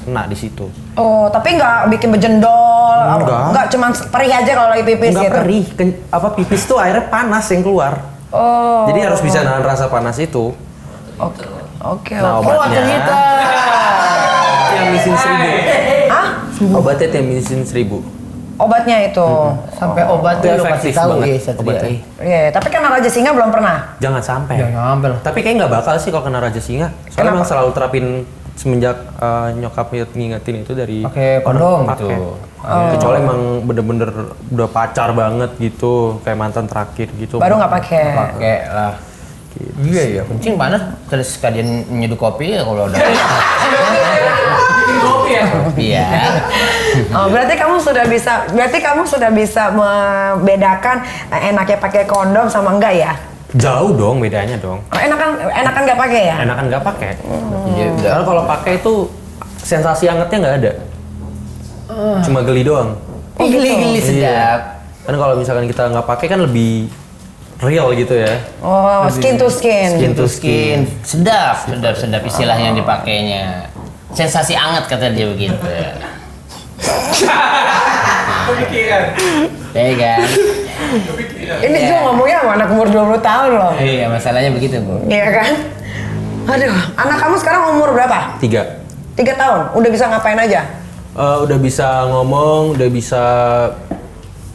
kena di situ. Oh, tapi nggak bikin bejendol? Nggak. Cuman perih aja kalau lagi pipis Nggak gitu? perih, pipis tuh airnya panas yang keluar. Oh. Jadi harus bisa nahan rasa panas itu. Oke. Nah, Oh, obatnya ternyata. Tiamisin 1000. Hah? Obatnya tiamisin 1000. Obatnya itu. sampai obat Itu tuh lu kasih efektif tahu banget ya Satria. obatnya. Iya, tapi kan raja singa belum pernah. Jangan sampai. Jangan sampai lah. Tapi kayak nggak bakal sih kalau kena raja singa. Soalnya Kenapa? emang selalu terapin semenjak nyokapnya ngingetin itu dari Pakai kondom pakai. gitu. Kecuali emang bener-bener udah pacar banget gitu, kayak mantan terakhir gitu. Baru nggak pakai. Pakai lah. Iya iya, kencing panas. Terus sekalian nyeduh kopi ya kalau udah. Iya. Oh, berarti kamu sudah bisa membedakan enaknya pakai kondom sama enggak ya? Jauh dong bedanya dong. Oh, enakan nggak pakai ya? Enakan nggak pakai. Iya udah. Karena kalau pakai itu sensasi hangatnya nggak ada. Cuma geli doang. Geli-geli sedap. Kan kalau misalkan kita nggak pakai kan lebih real gitu ya. Oh, skin to skin. Skin to skin. Sedap, sedap istilah yang dipakainya. Sensasi hangat kata dia begitu ya. Ya kan? Ini gue ngomongnya sama anak umur 20 tahun loh. Iya, masalahnya begitu, Bu. Iya kan? Aduh, anak kamu sekarang umur berapa? 3. 3 tahun. Udah bisa ngapain aja? Udah bisa ngomong, udah bisa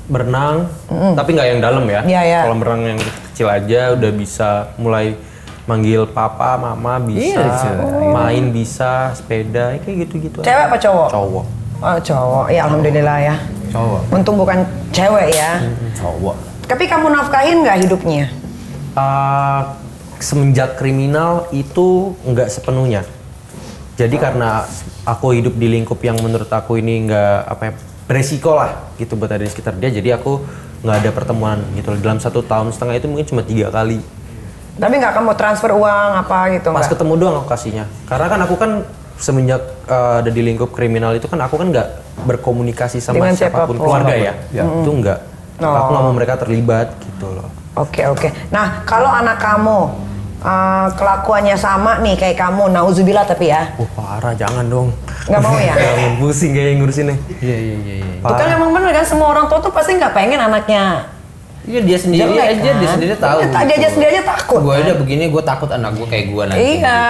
berenang, tapi nggak yang dalam ya. Iya, iya. Kalau berenang yang kecil aja udah bisa mulai manggil papa, mama bisa, main bisa, sepeda, kayak gitu-gitu. Cewek apa cowok? Cowok. Oh, cowok. Ya alhamdulillah ya. Cowok. Untung bukan cewek ya. Cowok. Tapi kamu nafkahin nggak hidupnya? Semenjak kriminal itu nggak sepenuhnya. Jadi karena aku hidup di lingkup yang menurut aku ini nggak beresiko lah gitu buat ada di sekitar dia, jadi aku nggak ada pertemuan gitu. Dalam 1,5 tahun itu mungkin cuma 3 kali. Tapi nggak kamu transfer uang apa gitu? Pas nggak? ketemu doang aku kasihnya. Karena kan aku kan semenjak ada di lingkup kriminal itu kan aku kan nggak berkomunikasi sama Dengan siapapun siapapun. keluarga ya. Itu nggak. Aku nggak mau mereka terlibat gitu loh. Oke. Nah kalau anak kamu kelakuannya sama nih kayak kamu, nauzubillah tapi ya. Parah, jangan dong. Nggak mau ya? Jangan, pusing kayak ngurusinnya. Iya. Itu kan emang bener kan, semua orang tua tuh pasti nggak pengen anaknya. Iya dia sendiri Jelek, aja, kan? dia sendiri tahu. Dia aja sendiri aja takut. Gue kan? udah begini, gue takut anak gue kayak gue nanti. Iya.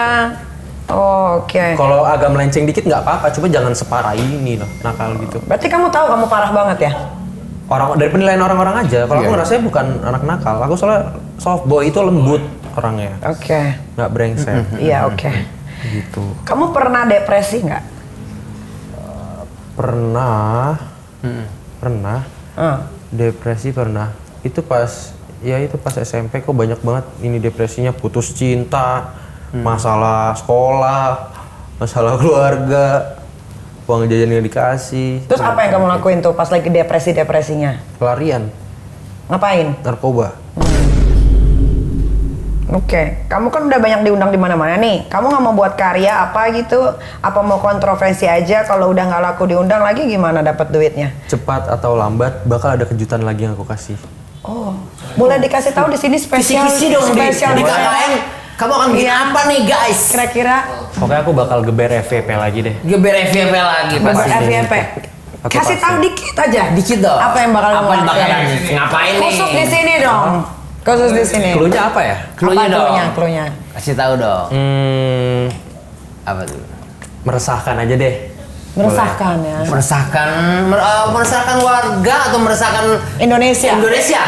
Oke. Kalau agak melenceng dikit nggak apa-apa, cuma jangan separah ini loh, nakal gitu. Berarti kamu tahu kamu parah banget ya? Dari penilaian orang-orang aja. Kalau aku ngerasanya bukan anak nakal, aku soalnya soft boy itu lembut orangnya, Oke. nggak brengsek. Iya oke. Gitu. Kamu pernah depresi nggak? Pernah, Ah. depresi pernah. Itu pas SMP kok banyak banget ini depresinya, putus cinta, masalah sekolah, masalah keluarga, uang jajan nggak dikasih. Terus apa yang kamu lakuin tuh pas lagi depresinya? Pelarian, Ngapain? narkoba. Oke, kamu kan udah banyak diundang di mana-mana nih. Kamu nggak mau buat karya apa gitu? Apa mau kontroversi aja? Kalau udah nggak laku diundang lagi gimana dapat duitnya? Cepat atau lambat bakal ada kejutan lagi yang aku kasih. Oh, boleh dikasih tahu di sini spesial? Kisi-kisi dong, spesial di KKN. Kamu akan bikin Iya. apa nih guys? Kira-kira Pokoknya aku bakal geber FVP lagi deh. Geber FYP lagi pasti. FYP. Oke, Kasih pasti. tahu dikit aja. Dikit dong. Apa yang bakal kamu Apa yang bakalan lakuin? ngapain nih? Khusus di sini dong. Khusus di sini. Cluenya apa ya? Cluenya Apa dong. cluenya? Kasih tahu dong. Apa tuh? Meresahkan aja deh. Meresahkan ya. Meresahkan warga atau meresahkan Indonesia. Indonesia?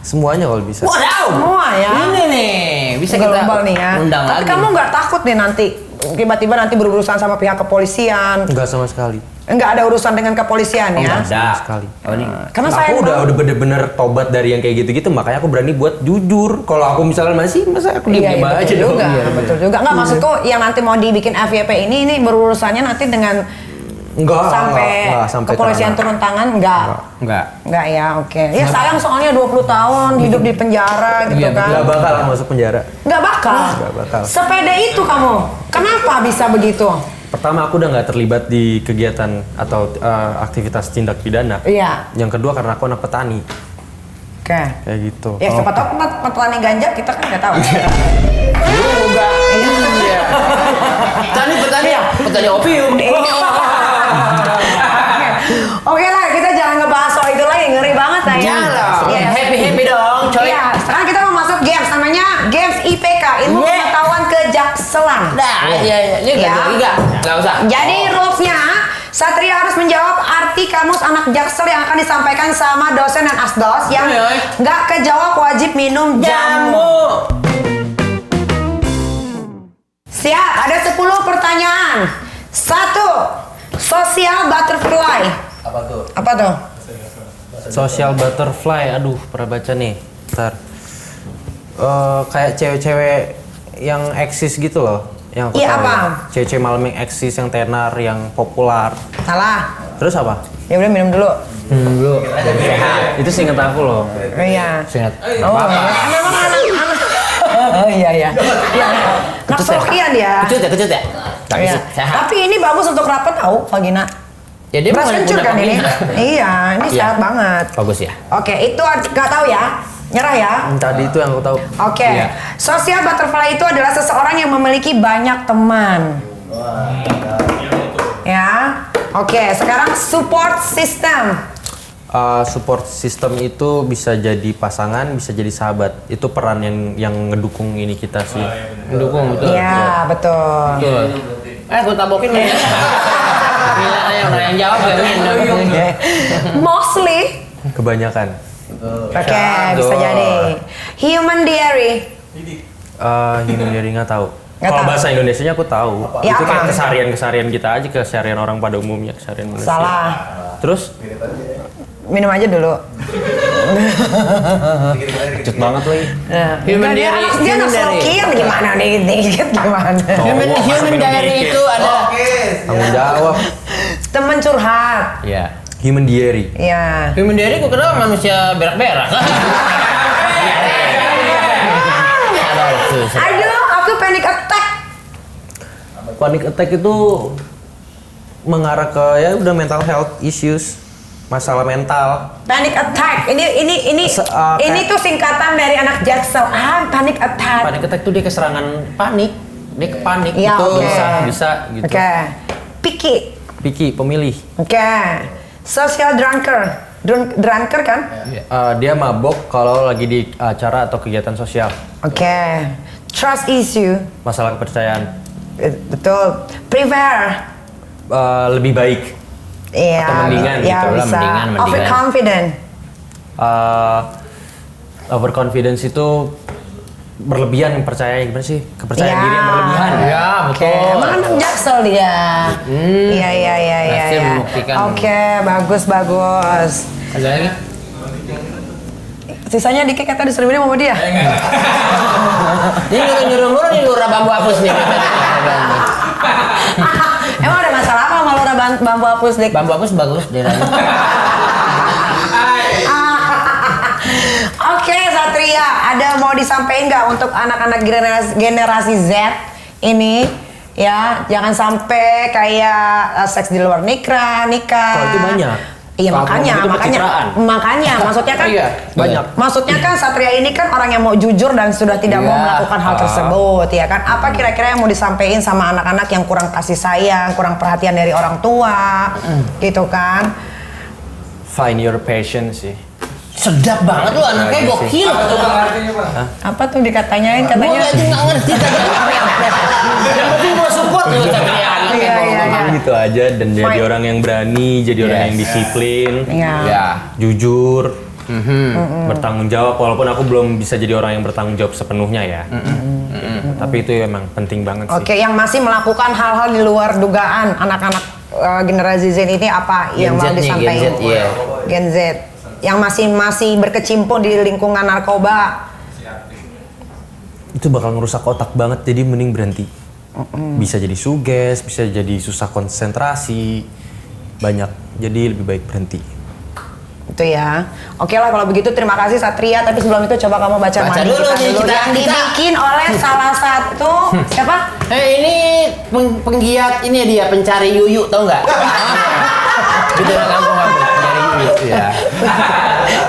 Semuanya kalau bisa. Wadaw! Semua ya. Ini nih, bisa kita Global nih ya. undang Tapi lagi. kamu nggak takut nih nanti tiba-tiba nanti berurusan sama pihak kepolisian? Enggak sama sekali. Nggak ada urusan dengan kepolisian ya? Ada. Sama sekali. Oh, ini. Karena aku saya udah bener-bener tobat dari yang kayak gitu-gitu, makanya aku berani buat jujur. Kalau aku misalnya masa aku Iya, diem betul aja dong. juga, Iya, betul juga. Nggak maksudku yang nanti mau dibikin FYP ini berurusannya nanti dengan Enggak sampai kepolisian turun tangan, enggak. Enggak ya, oke. Ya sayang soalnya 20 tahun hidup di penjara gitu Iya, kan. Enggak bakal masuk penjara. Nggak bakal. Nggak bakal. Sepede itu kamu, kenapa bisa begitu? Pertama, aku udah nggak terlibat di kegiatan atau aktivitas tindak pidana. Iya. Yang kedua, karena aku anak petani. Oke. Kayak gitu. Ya siapa tahu petani ganja kita kan nggak tahu. Juga. Iya. Petani opium. Oke lah, kita jangan ngebahas soal itu lagi, ngeri banget lah ya. Iya. Happy dong, coy. Iya, sekarang kita mau masuk games, namanya games IPK, ilmu pengetahuan kejakselan. Nah, iya. Ini Iya. nggak usah. Jadi rules-nya, Satria harus menjawab arti kamus anak jaksel yang akan disampaikan sama dosen dan asdos. Yang nggak kejawab wajib minum jamu. Siap, ada 10 pertanyaan. 1. Social butterfly. Apa tuh? Social butterfly, aduh pernah baca nih. Ntar. Kayak cewek-cewek yang eksis gitu loh. Yang aku Iya, tahu. apa? Cewek-cewek malam yang eksis, yang tenar, yang populer. Salah. Terus apa? Ya udah minum dulu. Itu seinget aku loh. Iya. Ingat. Oh, memang anak-anak. Oh iya. Ya. Naksokian ya. Kecut ya. Iya. Sehat. Tapi ini bagus untuk rapat tahu, vagina. Ya dia Beras bukan kencur punya kan ini? vagina. Iya, ini Iya. sehat banget. Bagus ya. Oke, itu nggak tahu ya. Nyerah ya. Tadi itu yang aku tahu. Oke. Iya. Social butterfly itu adalah seseorang yang memiliki banyak teman. Ya. Oke, sekarang support system. Support system itu bisa jadi pasangan, bisa jadi sahabat. Itu peran yang ngedukung ini kita sih. Mendukung betul. Iya, betul. Betul. Gue tabokin nih. Gila orang yang jawab ya. Mostly. Kebanyakan. Oke, bisa jadi. Human diary. Human diary nggak tahu. Nggak Kalau tahu. bahasa Indonesianya aku tahu. Ya, Itu kayak apa? keseharian kita aja, keseharian orang pada umumnya, keseharian manusia. Salah. Terus Minum aja dulu. cut banget lagi. Human Dia diary, anak human diary. selokir gimana dikit gimana. Human diary itu ada. Tanggung jawab. Temen curhat. Iya. Human diary. Iya. Human diary gue kenal manusia berak-berak. Aduh, aku panic attack. Panic attack itu mengarah ke ya udah mental health issues, masalah mental. Panic attack. Ini kayak- tuh singkatan dari anak Jaksel. Panic attack. Panic attack itu dia keserangan panik, dia kepanik. Iya, Itu oke. bisa gitu. Oke. Picky. Picky, pemilih. Oke. Social drunker. Drunker kan? Dia mabok kalau lagi di acara atau kegiatan sosial. Oke. Trust issue. Masalah kepercayaan. Betul. Prefer. Lebih baik. Iya. Atau mendingan ya, gitu lah, bisa. mendingan. Overconfident. Overconfidence itu berlebihan, percaya gimana sih? Kepercayaan Ya. diri yang berlebihan. Ya, Oke, betul. emang anak Jaksel dia. Iya. Berhasil membuktikan. Oke, bagus. Ada lagi? Sisanya dikit kata disuruh minum sama dia. Ini nyuruh-nyuruh nih lurah bambu hapus nih. Emang ada masalah apa sama lurah bambu hapus, Dik? Bambu hapus bagus deh. Oke, Satria, ada mau disampaikan nggak untuk anak-anak generasi Z ini? Ya, jangan sampai kayak seks di luar nikah. Kalau itu banyak. Iya, Kalau makanya, itu pencitraan. maksudnya kan, Iya, banyak. Maksudnya kan Satria ini kan orang yang mau jujur dan sudah tidak mau Iya. melakukan hal tersebut, ya kan? Apa kira-kira yang mau disampaikan sama anak-anak yang kurang kasih sayang, kurang perhatian dari orang tua, gitu kan? Find your passion sih. Sedap banget lu anaknya Lagi sih. gokil. Apa tuh dikatanyain? Gue Katanya. aja nggak ngerti tadi. Yang penting gue support lu Satria anaknya. Iya, iya, iya. Gitu aja dan jadi Fine. orang yang berani, jadi orang yang disiplin, Iya. Ya. jujur, bertanggung jawab. Walaupun aku belum bisa jadi orang yang bertanggung jawab sepenuhnya ya. Tapi itu emang penting banget sih. Oke, yang masih melakukan hal-hal di luar dugaan anak-anak generasi Z ini apa yang mau Gen Z nih, disampaikan? Gen Z, iya. Gen Z yang masih berkecimpung di lingkungan narkoba. Itu bakal ngerusak otak banget, jadi mending berhenti. Bisa jadi suges, bisa jadi susah konsentrasi, banyak. Jadi lebih baik berhenti. Itu ya. Oke lah kalau begitu terima kasih Satria. Tapi sebelum itu coba kamu baca mandi dulu kita nih, dulu kita- yang dibikin oleh salah satu siapa? Ini penggiat ini dia pencari yuyu tau nggak? Gitu lah kampung pencari yuyu. Ya.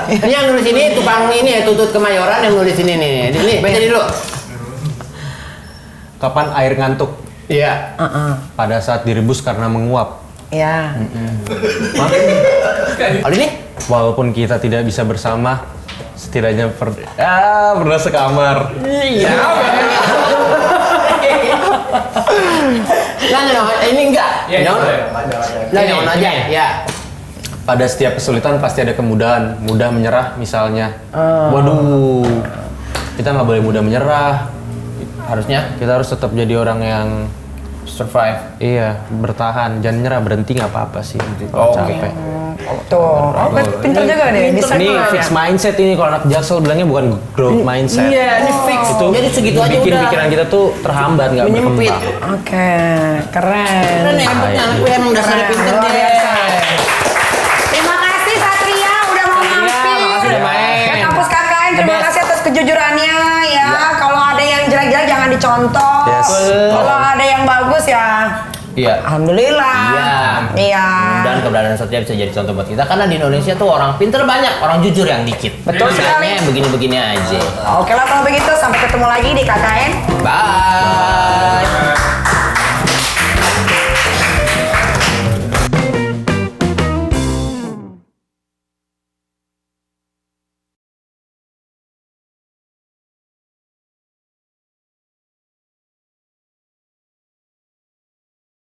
Ini yang nulis ini tukang ini ya Tutut Kemayoran yang nulis ini nih. Ini baca dulu. Kapan air ngantuk? Iya. Pada saat direbus karena menguap. Ya. Kalau ini? Walaupun kita tidak bisa bersama, setidaknya pernah sekamar. Iya. Nah, ini enggak. Jangan aja. Ya. Pada setiap kesulitan pasti ada kemudahan, mudah menyerah misalnya. Waduh, kita nggak boleh mudah menyerah. Harusnya Kita harus tetap jadi orang yang survive. iya bertahan, jangan nyerah, berhenti nggak apa-apa sih. Kalau capek. Tuh. Oh, pintar juga nih. Bisa Ini keluar fix ya? mindset ini kalau anak Jaksel bilangnya bukan growth mindset. Iya, ini fix. Itu Jadi segitu aja bikin udah. pikiran kita tuh terhambat, nggak Menyempit. berkembang. Oke, keren. Keren ya, hebatnya anak gue emang dasarnya pinter Luar dia. biasa. Terima kasih Satria udah mau mampir. makasih udah main. Ke kampus KKN, terima The best. kasih atas kejujurannya ya. Kalau ada yang jelek-jelek jangan dicontoh. Yes. Kalau ada yang bagus ya. Iya. Alhamdulillah. Iya. Iya. Dan keberadaan Satria bisa jadi contoh buat kita karena di Indonesia tuh orang pinter banyak, orang jujur yang dikit. Betul sekali. Makanya begini-begini aja. Oke lah kalau begitu sampai ketemu lagi di KKN. Bye.